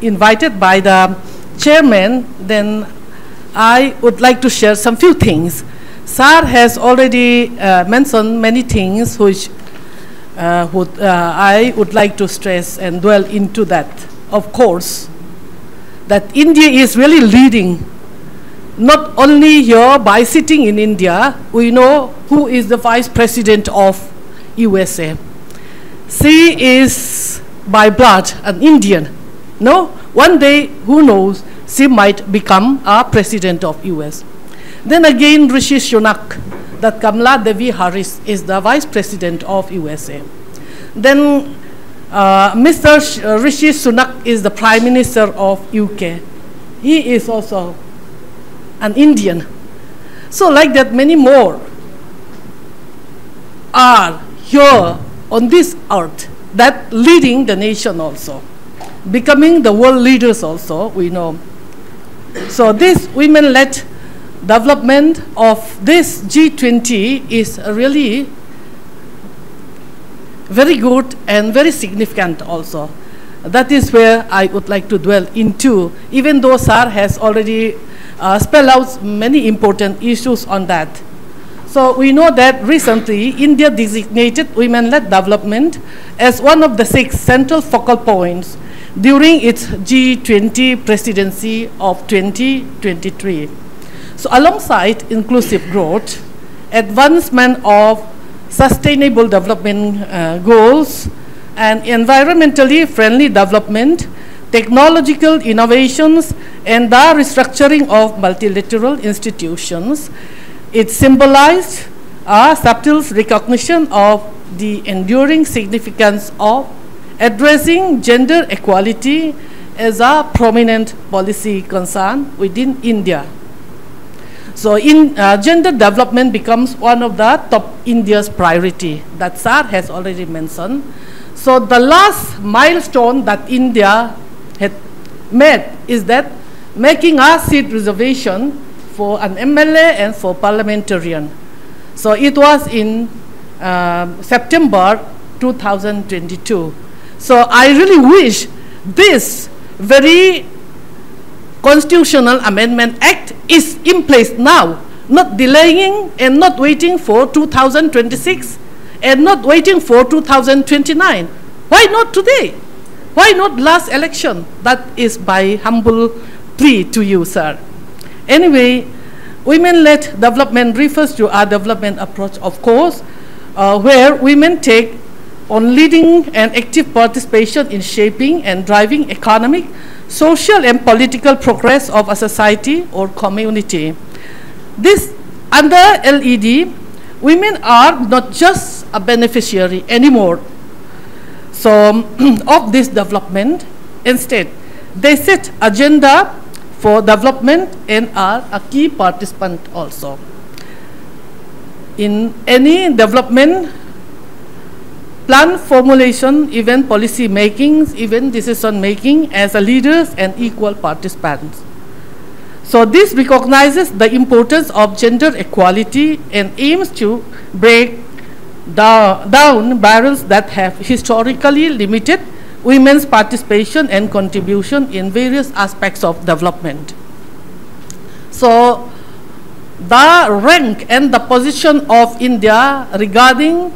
invited by the chairman, then I would like to share some few things. Sir has already mentioned many things which I would like to stress and dwell into that. Of course, that India is really leading, not only here by sitting in India. We know who is the Vice President of USA. She is by blood an Indian. No, one day, who knows, she might become a president of US. Then again, Rishi Sunak, that Kamala Devi Harris is the Vice President of USA. Then Mr. Rishi Sunak is the Prime Minister of UK. He is also an Indian. So like that, many more are here on this earth that leading the nation also, becoming the world leaders also, we know. So this women-led development of this G20 is really very good and very significant also. That is where I would like to dwell into, even though Sir has already spelled out many important issues on that. So we know that recently India designated women-led development as one of the 6 central focal points during its G20 presidency of 2023. So alongside inclusive growth, advancement of sustainable development goals, and environmentally friendly development, technological innovations, and the restructuring of multilateral institutions, it symbolized a subtle recognition of the enduring significance of addressing gender equality as a prominent policy concern within India. So gender development becomes one of the top India's priority that Sir has already mentioned. So the last milestone that India had met is that making a seat reservation for an MLA and for parliamentarian. So it was in September 2022. So I really wish this very Constitutional Amendment Act is in place now, not delaying and not waiting for 2026 and not waiting for 2029. Why not today? Why not last election? That is my humble plea to you, sir. Anyway, Women-led development refers to our development approach, of course, where women take on leading and active participation in shaping and driving economic, social, and political progress of a society or community. This, under LED, women are not just a beneficiary anymore of this development. Instead, they set agenda for development and are a key participant also. In any development plan formulation, even policy making, even decision making as a leaders and equal participants. So this recognizes the importance of gender equality and aims to break down barriers that have historically limited women's participation and contribution in various aspects of development. So the rank and the position of India regarding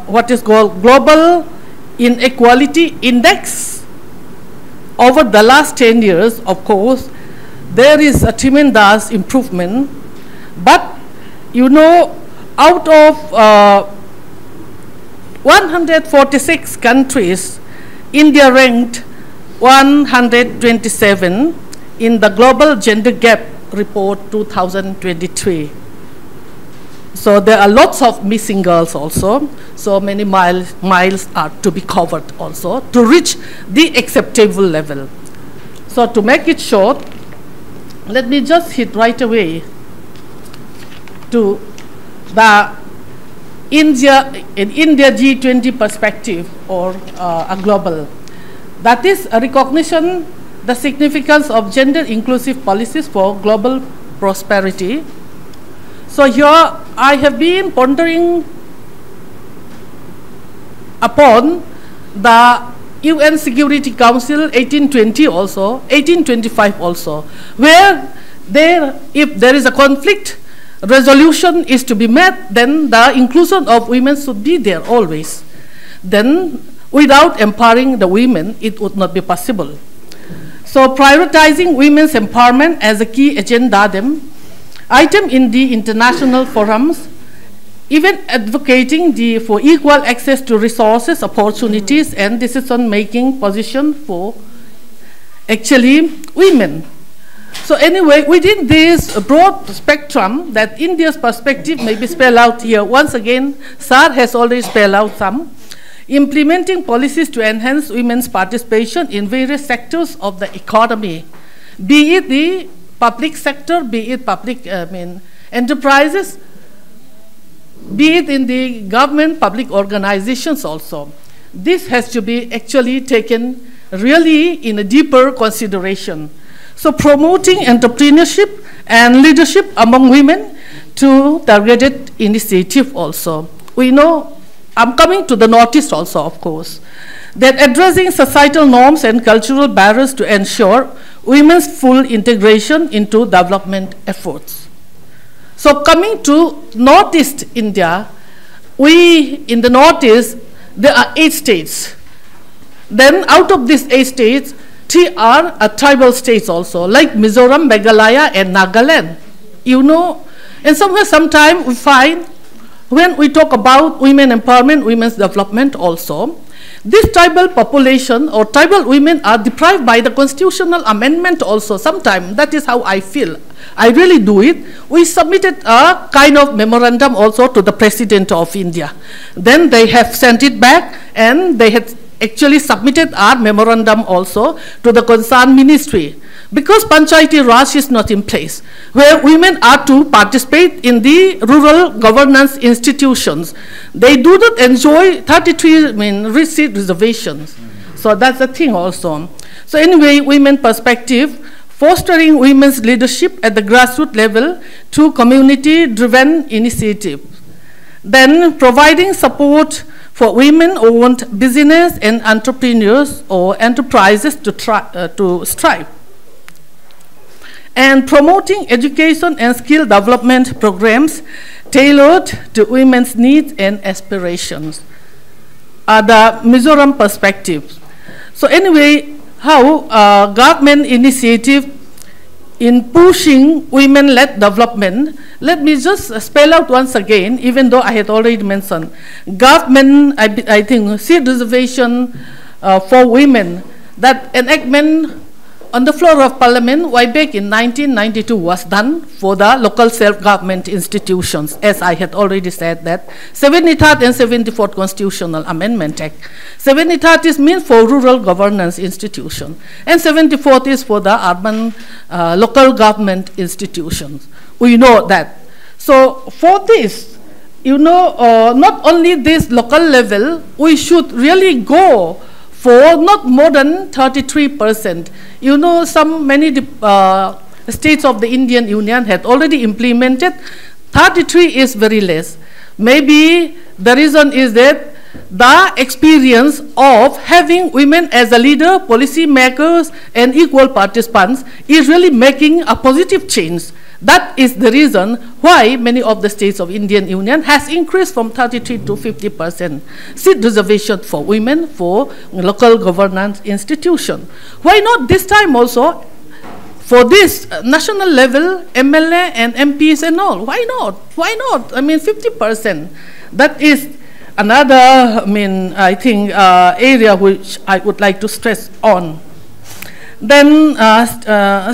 what is called Global Inequality Index over the last 10 years, of course, there is a tremendous improvement. But you know, out of 146 countries, India ranked 127 in the Global Gender Gap Report 2023. So there are lots of missing girls also. So many miles are to be covered also to reach the acceptable level. So to make it short, let me just hit right away to the India G20 perspective or a global. That is a recognition the significance of gender inclusive policies for global prosperity. So here I have been pondering upon the UN Security Council 1820 also, 1825 also, where if there is a conflict, resolution is to be met, then the inclusion of women should be there always. Then without empowering the women, it would not be possible. So prioritizing women's empowerment as a key agenda item in the international forums, even advocating for equal access to resources, opportunities, and decision-making position for actually women. So anyway, within this broad spectrum that India's perspective may be spelled out here, once again, Sir has already spelled out some, implementing policies to enhance women's participation in various sectors of the economy, be it the public sector, be it public enterprises, be it in the government public organizations also. This has to be actually taken really in a deeper consideration. So promoting entrepreneurship and leadership among women to targeted initiative also. We know, I'm coming to the Northeast also, of course, that addressing societal norms and cultural barriers to ensure women's full integration into development efforts. So coming to Northeast India, in the Northeast, there are 8 states. Then out of these 8 states, 3 are tribal states also, like Mizoram, Meghalaya, and Nagaland. You know, and sometimes we find when we talk about women empowerment, women's development also, this tribal population or tribal women are deprived by the constitutional amendment also. Sometimes that is how I feel. I really do it. We submitted a kind of memorandum also to the President of India. Then they have sent it back and they had actually submitted our memorandum also to the concerned ministry. Because Panchayati Raj is not in place, where women are to participate in the rural governance institutions. They do not enjoy 33 seat reservations. So that's the thing also. So anyway, women perspective, fostering women's leadership at the grassroots level through community-driven initiatives. Then providing support for women-owned business and entrepreneurs or enterprises to strive. And promoting education and skill development programs tailored to women's needs and aspirations. The Mizoram perspective. So anyway, how government initiative in pushing women-led development, let me just spell out once again, even though I had already mentioned, government, I think, seat reservation for women, that enactment on the floor of Parliament way back in 1992 was done for the local self-government institutions, as I had already said that 73rd and 74th Constitutional Amendment Act. 73rd is meant for rural governance institution, and 74th is for the urban local government institutions. We know that. So for this, you know, not only this local level, we should really go for not more than 33%. You know, many states of the Indian Union had already implemented. 33 is very less. Maybe the reason is that the experience of having women as a leader, policy makers, and equal participants is really making a positive change. That is the reason why many of the states of Indian Union has increased from 33 to 50% seat reservation for women for local governance institution. Why not this time also for this national level, MLA and MPs and all? Why not? Why not? I mean, 50%. That is another, I think, area which I would like to stress on. Then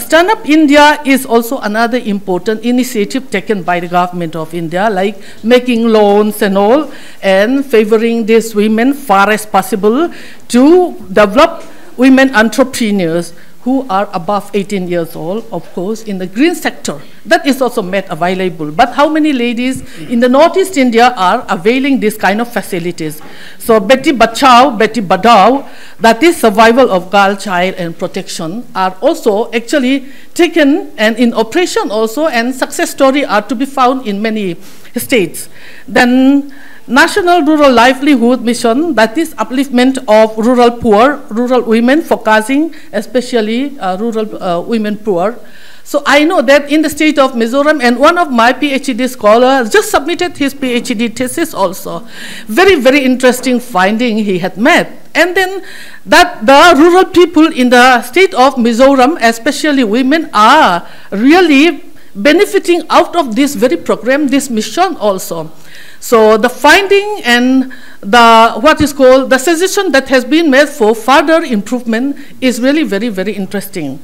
Stand Up India is also another important initiative taken by the government of India, like making loans and all, and favoring these women far as possible to develop women entrepreneurs who are above 18 years old, of course, in the green sector. That is also made available. But how many ladies in the Northeast India are availing this kind of facilities? So Beti Bachao, Beti Badao, that is survival of girl, child, and protection, are also actually taken and in operation also, and success story are to be found in many states. Then National Rural Livelihood Mission, that is upliftment of rural poor, rural women, focusing especially rural women poor. So I know that in the state of Mizoram, and one of my PhD scholars just submitted his PhD thesis also. Very, very interesting finding he had made. And then that the rural people in the state of Mizoram, especially women, are really benefiting out of this very program, this mission also. So the finding and what is called the suggestion that has been made for further improvement is really very, very interesting.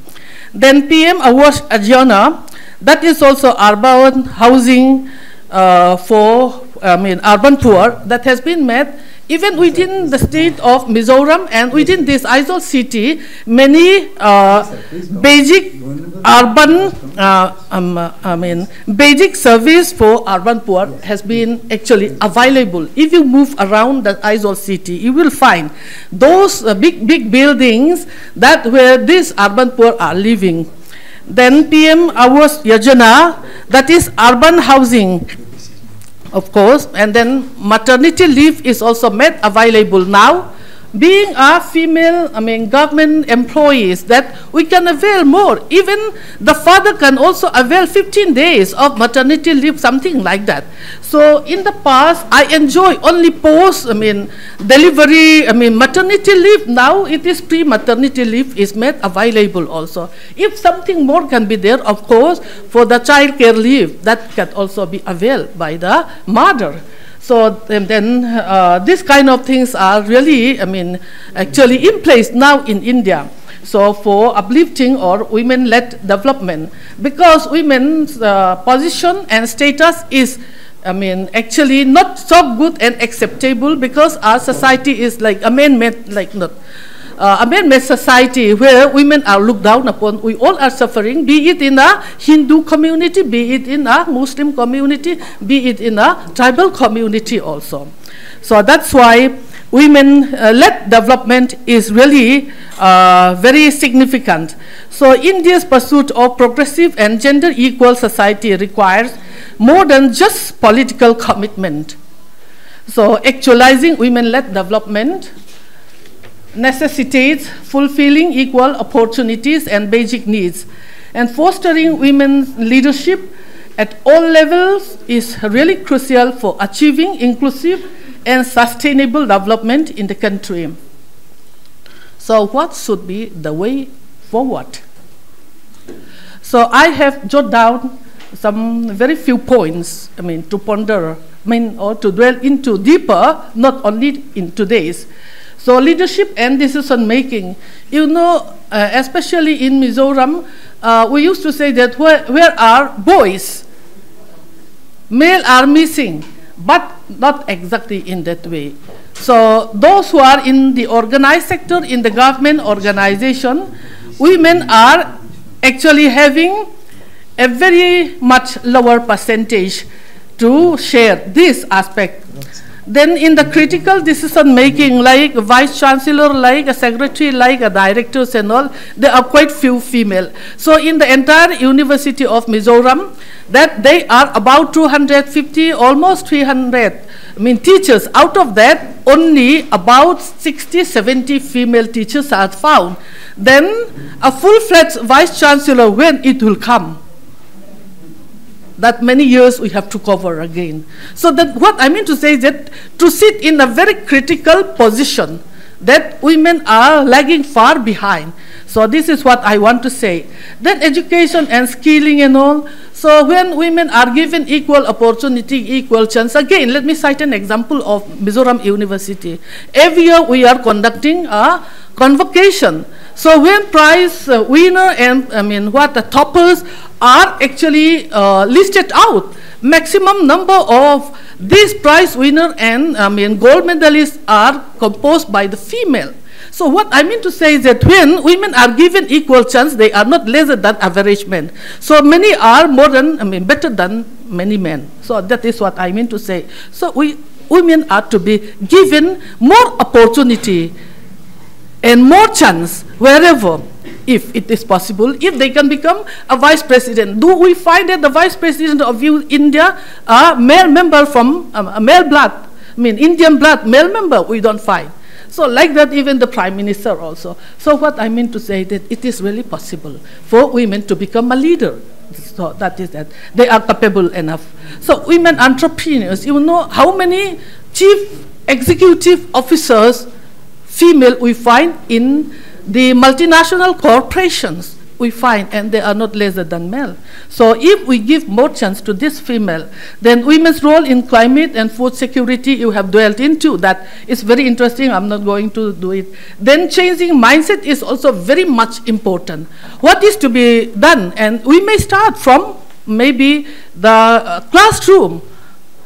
Then PM Awas Ajana, that is also urban housing for urban poor, that has been made even within the state of Mizoram and within this Aizawl city. Many basic urban basic service for urban poor has been actually available. If you move around the Aizawl city, you will find those big buildings that where these urban poor are living. Then PM Awas Yojana, that is urban housing, of course, and then maternity leave is also made available now. Being a female, government employees, that we can avail more. Even the father can also avail 15 days of maternity leave, something like that. So in the past, I enjoy only post, delivery, maternity leave. Now it is pre-maternity leave is made available also. If something more can be there, of course, for the child care leave, that can also be availed by the mother. So then these kind of things are really, actually in place now in India. So for uplifting or women-led development, because women's position and status is, actually not so good and acceptable, because our society is like a man-made, a man-made society where women are looked down upon. We all are suffering, be it in a Hindu community, be it in a Muslim community, be it in a tribal community also. So that's why women-led development is really very significant. So India's pursuit of progressive and gender-equal society requires more than just political commitment. So actualizing women-led development necessitates fulfilling equal opportunities and basic needs, and fostering women's leadership at all levels is really crucial for achieving inclusive and sustainable development in the country. So what should be the way forward? So So I have jotted down some very few points, to ponder, or to dwell into deeper, not only in today's. So leadership and decision making, especially in Mizoram, we used to say that where are boys? Male are missing, but not exactly in that way. So those who are in the organized sector, in the government organization, women are actually having a very much lower percentage to share this aspect. Then in the critical decision making, like a vice chancellor, like a secretary, like a directors and all, there are quite few female. So in the entire University of Mizoram, that they are about 250, almost 300, teachers. Out of that, only about 60, 70 female teachers are found. Then a full-fledged vice chancellor, when it will come? That many years we have to cover again. So that what I mean to say is that to sit in a very critical position, that women are lagging far behind. So this is what I want to say. Then education and skilling and all. So when women are given equal opportunity, equal chance, again, let me cite an example of Mizoram University. Every year we are conducting a convocation. So when prize winner and the toppers are actually listed out, maximum number of these prize winner and gold medalists are composed by the female. So what I mean to say is that when women are given equal chance, they are not lesser than average men. So many are more than, better than many men. So that is what I mean to say. So women are to be given more opportunity and more chance wherever, if it is possible, if they can become a vice president. Do we find that the vice president of India are male member from male blood? Indian blood, male member, we don't find. So like that, even the prime minister also. So what I mean to say that it is really possible for women to become a leader. So that is that. They are capable enough. So women entrepreneurs, you know how many chief executive officers female we find in the multinational corporations we find, and they are not lesser than male. So if we give more chance to this female, then women's role in climate and food security you have dwelt into. That is very interesting. I'm not going to do it. Then changing mindset is also very much important. What is to be done? And we may start from maybe the classroom.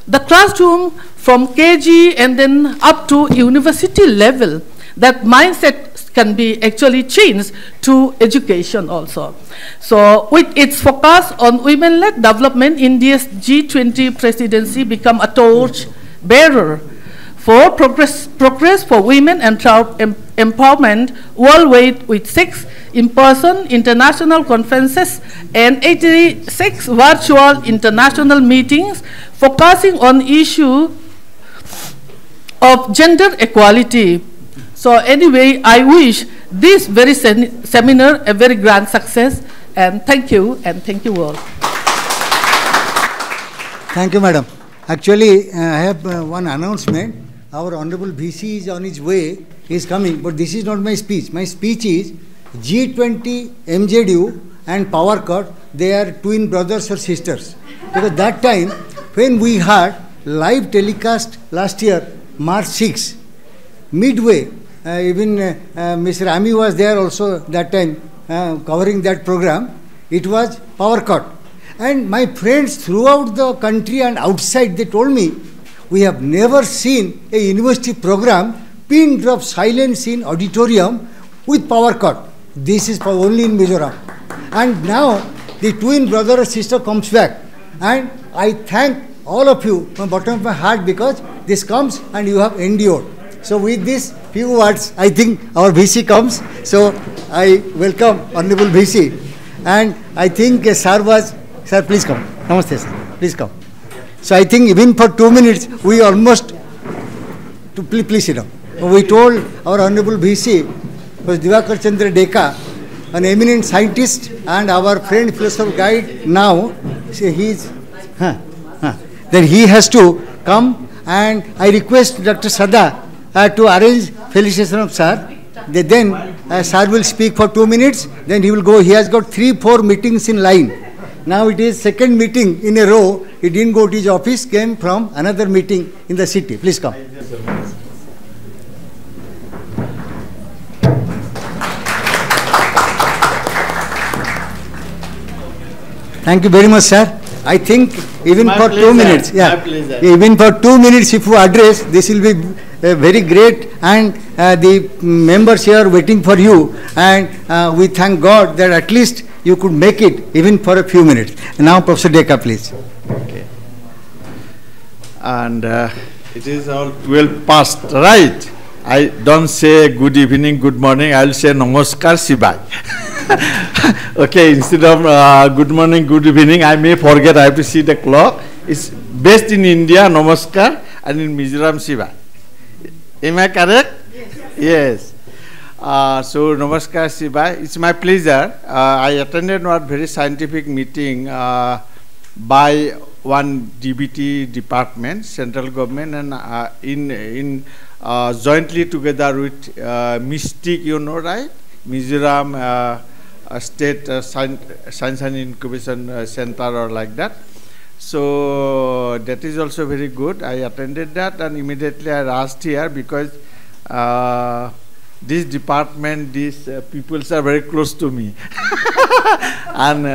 The classroom from KG and then up to university level. That mindset can be actually changed to education also. So with its focus on women-led development, India's G20 presidency become a torch bearer for progress for women and child empowerment worldwide, with 6 in-person international conferences and 86 virtual international meetings focusing on issue of gender equality. So anyway, I wish this very seminar a very grand success, and thank you all. Thank you, madam. Actually, I have one announcement. Our Honorable VC is on his way. He is coming, but this is not my speech. My speech is G20, MJDU and Power Cut. They are twin brothers or sisters. Because that time, when we had live telecast last year, March 6, midway, even Mr. Ami was there also that time covering that program. It was Power Cut. And my friends throughout the country and outside, they told me, we have never seen a university program, pin drop silence in auditorium with Power Cut. This is only in Mizoram. And now the twin brother or sister comes back. And I thank all of you from the bottom of my heart, because this comes and you have endured. So with these few words, I think our VC comes. So I welcome Honorable VC. And I think sir, please come. Namaste, sir. Please come. So I think even for 2 minutes, we almost, please sit down. We told our Honorable VC, was Divakar Chandra Deka, an eminent scientist and our friend philosopher guide now, then he has to come, and I request Dr. Sada to arrange felicitation of sir. Then sir will speak for 2 minutes, then he will go. He has got 3-4 meetings in line. Now it is second meeting in a row. He didn't go to his office, came from another meeting in the city. Please come. Thank you very much, sir. I think even for 2 minutes, even for 2 minutes, if you address, this will be very great, and the members here are waiting for you, and we thank God that at least you could make it even for a few minutes. Now, Professor Deka, please. Okay. And it is all 12 past, right? I don't say good evening, good morning. I will say namaskar, Sibai. Okay, instead of good morning, good evening, I may forget. I have to see the clock. It's based in India, namaskar, and in Mizoram, Sibai. Am I correct? Yes. So, namaskar, Sibai. It's my pleasure. I attended one very scientific meeting by one DBT department, central government, and in jointly together with Mystic, you know, right? Mizoram State Science and Incubation Center, or like that. So that is also very good. I attended that, and immediately I asked here because this department, these people are very close to me. And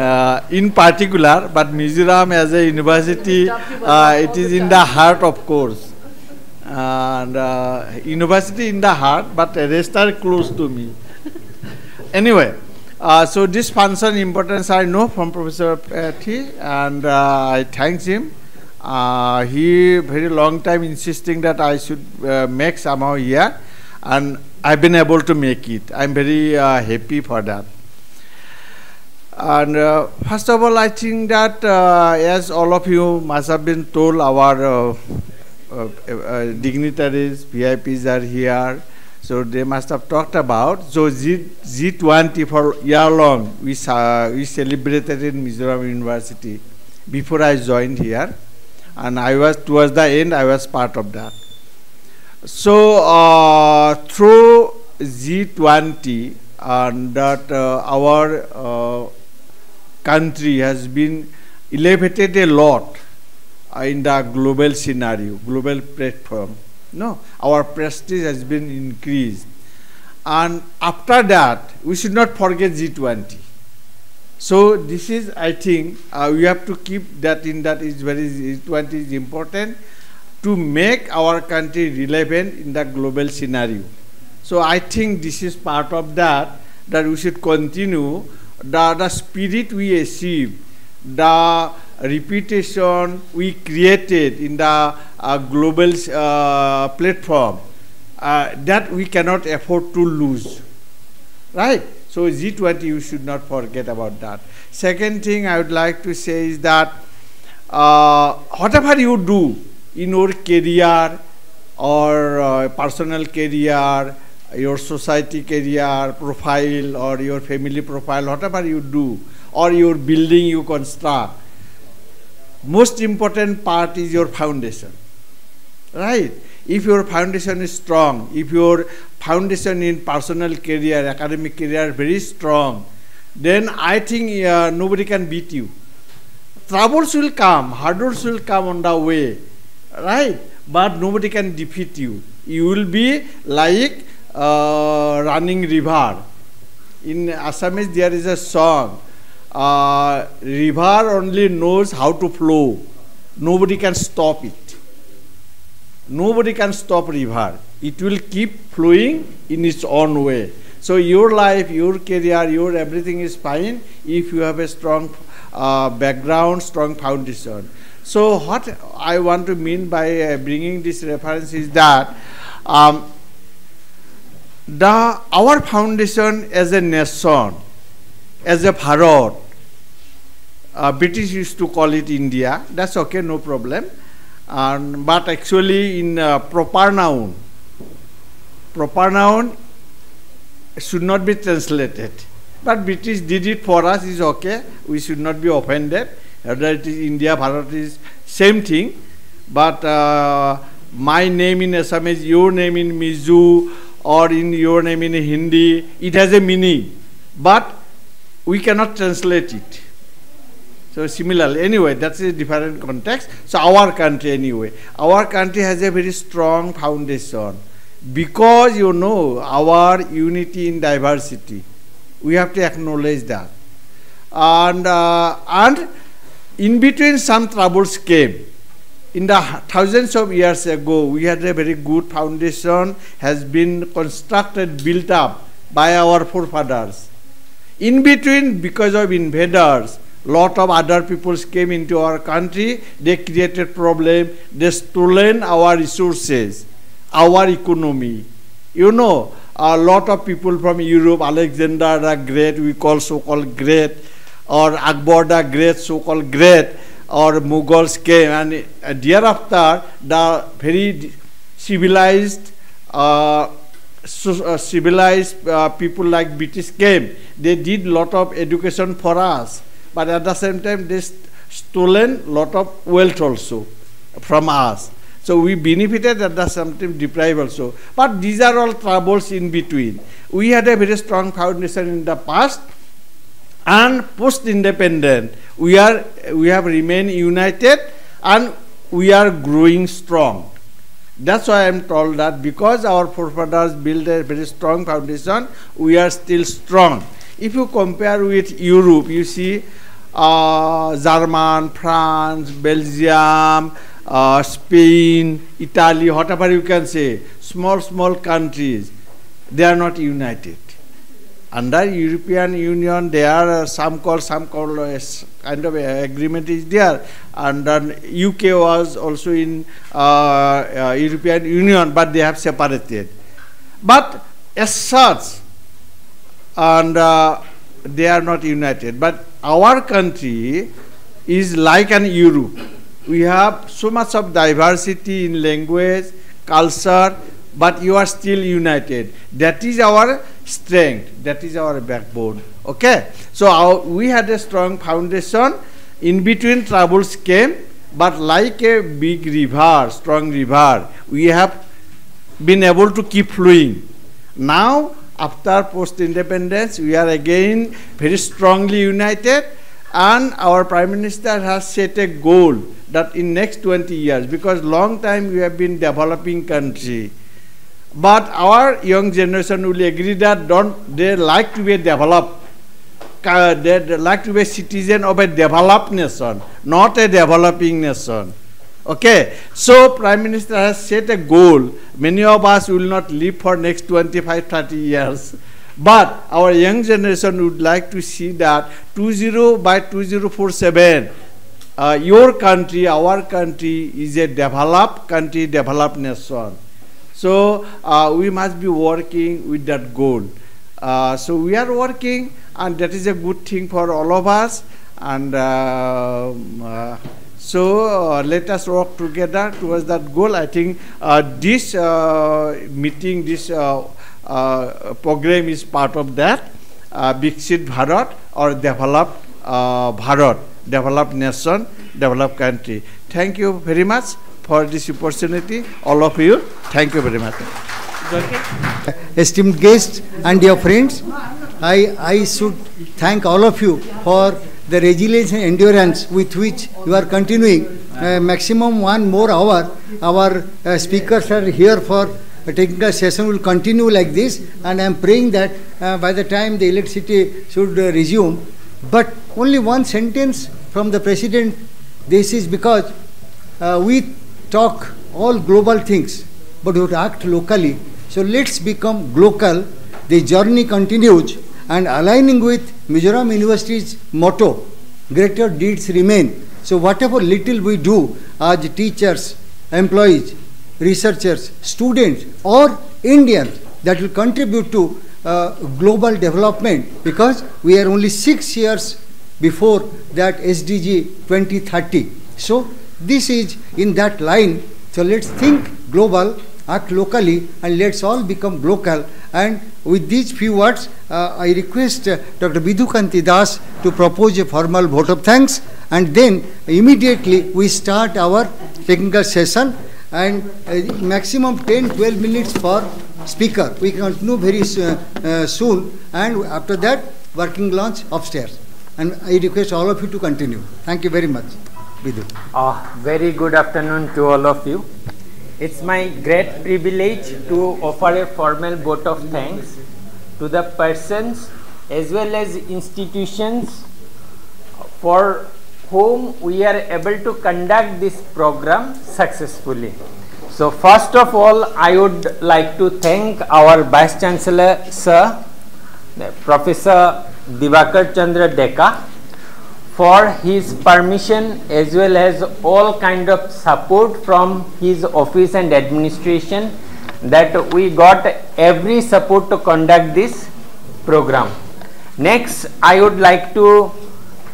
in particular, but Mizoram as a university, it is in the heart, of course. And university in the heart, but the rest are close to me. Anyway, so this function importance I know from Professor T, and I thank him. He very long time insisting that I should make somehow here, and I've been able to make it. I'm very happy for that. And first of all, I think that as all of you must have been told, our dignitaries, VIPs are here. So they must have talked about. So G20 for year long we celebrated in Mizoram University before I joined here, and I was towards the end I was part of that. So through G20 and that our country has been elevated a lot in the global scenario, global platform. No, our prestige has been increased. And after that, we should not forget G20. So this is, I think, we have to keep that in that is very, G20 is important to make our country relevant in the global scenario. So I think this is part of that we should continue. The spirit we achieve, the reputation we created in the global platform, that we cannot afford to lose, right? So G20, you should not forget about that. Second thing I would like to say is that whatever you do in your career or personal career, your society career profile or your family profile, whatever you do, or your building you construct, most important part is your foundation, right? If your foundation is strong, if your foundation in personal career, academic career very strong, then I think nobody can beat you. Troubles will come, hurdles will come on the way, right? But nobody can defeat you. You will be like running river. In Assamese there is a song, river only knows how to flow. Nobody can stop it. Nobody can stop river. It will keep flowing in its own way. So your life, your career, your everything is fine if you have a strong background, strong foundation. So what I want to mean by bringing this reference is that our foundation as a nation, as a Bharat, British used to call it India. That's okay, no problem. But actually in proper noun should not be translated. But British did it for us, is okay. We should not be offended. Whether it is India, Bharat is same thing. But my name in Assamese, your name in Mizo, or in your name in Hindi, it has a meaning, but we cannot translate it. So similarly, anyway, that's a different context. So our country anyway, our country has a very strong foundation because you know our unity in diversity. We have to acknowledge that. And in between some troubles came. In the thousands of years ago, we had a very good foundation has been constructed, built up by our forefathers. In between, because of invaders, lot of other peoples came into our country. They created problem. They stolen our resources, our economy. You know, a lot of people from Europe, Alexander the Great, we call so-called great, or Akbar the Great, so-called great, or Mughals came, and thereafter the very civilized people like British came. They did lot of education for us, but at the same time they stolen lot of wealth also from us. So we benefited, at the same time deprived also. But these are all troubles in between. We had a very strong foundation in the past, and post-independent we have remained united and we are growing strong. That's why I am told that because our forefathers built a very strong foundation, we are still strong. If you compare with Europe, you see German, France, Belgium, Spain, Italy, whatever you can say, small countries, they are not united. Under European Union, there are some kind of agreement is there, and then UK was also in European Union, but they have separated. But as such, and they are not united. But our country is like an Europe. We have so much of diversity in language, culture, but you are still united. That is our strength. That is our backbone. Okay? So we had a strong foundation. In between troubles came, but like a big river, strong river, we have been able to keep flowing. Now, after post-independence, we are again very strongly united, and our Prime Minister has set a goal that in next 20 years, because long time we have been developing country, but our young generation will agree that they like to be developed, they like to be a citizen of a developed nation, not a developing nation. Okay, so Prime Minister has set a goal. Many of us will not live for next 25, 30 years. But our young generation would like to see that by 2047, your country, our country is a developed country, developed nation. So we must be working with that goal. So we are working, and that is a good thing for all of us. And so let us work together towards that goal. I think this meeting, this program is part of that. Viksit Bharat, or developed Bharat, developed nation, developed country. Thank you very much for this opportunity, all of you. Thank you very much. Okay. Esteemed guests and dear friends, I should thank all of you for the resilience and endurance with which you are continuing. Maximum 1 more hour, our speakers are here for a technical session will continue like this, and I am praying that by the time the electricity should resume. But only one sentence from the President. This is because we talk all global things, but we have to act locally. So let's become local. The journey continues, and aligning with Mizoram University's motto, greater deeds remain. So whatever little we do as teachers, employees, researchers, students, or Indians, that will contribute to global development, because we are only 6 years before that SDG 2030. So this is in that line. So let's think global, act locally, and let's all become local. And with these few words, I request Dr. Bidhukanti Das to propose a formal vote of thanks, and then immediately we start our technical session, and maximum 10-12 minutes for speaker. We continue very soon, and after that, working lunch upstairs. And I request all of you to continue. Thank you very much. Vidhu. Very good afternoon to all of you. It's my great privilege to offer a formal vote of thanks to the persons as well as institutions for whom we are able to conduct this program successfully. So first of all, I would like to thank our Vice Chancellor Sir, Professor Divakar Chandra Deka, for his permission as well as all kind of support from his office and administration, that we got every support to conduct this program. Next, I would like to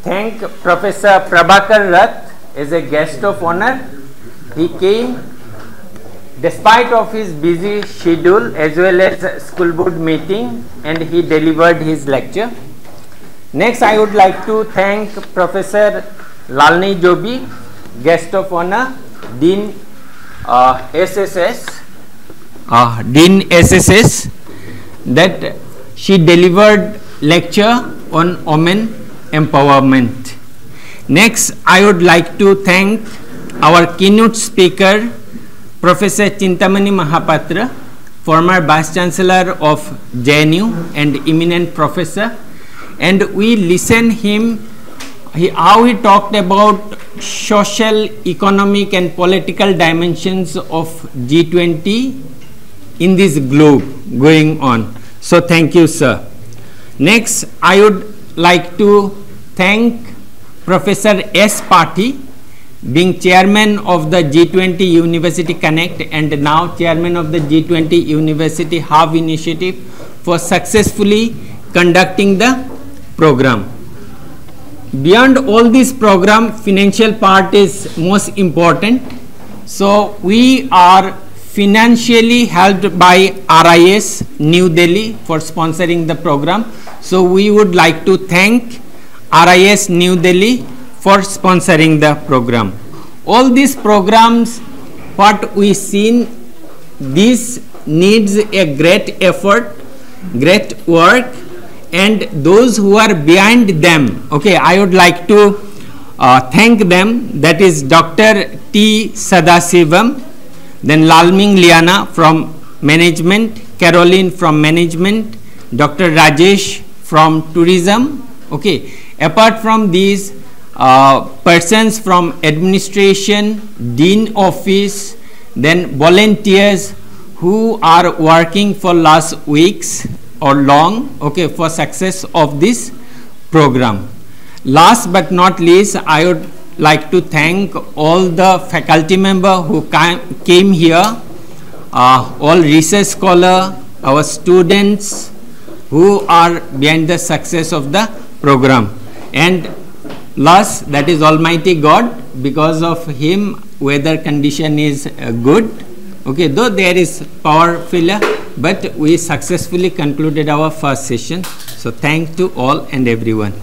thank Professor Prabhakar Rath as a guest of honor. He came despite of his busy schedule as well as school board meeting, and he delivered his lecture. Next, I would like to thank Professor Lalni Jobi, guest of honor, Dean SSS, that she delivered lecture on women empowerment. Next, I would like to thank our keynote speaker, Professor Chintamani Mahapatra, former Vice Chancellor of JNU and eminent professor. And we listened him, how he talked about social, economic and political dimensions of G20 in this globe going on. So thank you, sir. Next, I would like to thank Professor S. Pathi, being chairman of the G20 University Connect and now chairman of the G20 University Hub Initiative, for successfully conducting the program. Beyond all this program, financial part is most important. So we are financially helped by RIS New Delhi for sponsoring the program. So we would like to thank RIS New Delhi for sponsoring the program. All these programs, what we seen, this needs a great effort, great work, and those who are behind them. Okay, I would like to thank them. That is Dr. T. Sadasivam, then Lalming Liana from management, Caroline from management, Dr. Rajesh from tourism. Okay, apart from these persons from administration, dean office, then volunteers who are working for last weeks or long, okay, for success of this program. Last but not least, I would like to thank all the faculty members who came here, all research scholars, our students who are behind the success of the program. And last, that is Almighty God. Because of him, weather condition is good. Okay, though there is power failure, but we successfully concluded our first session. So thanks to all and everyone.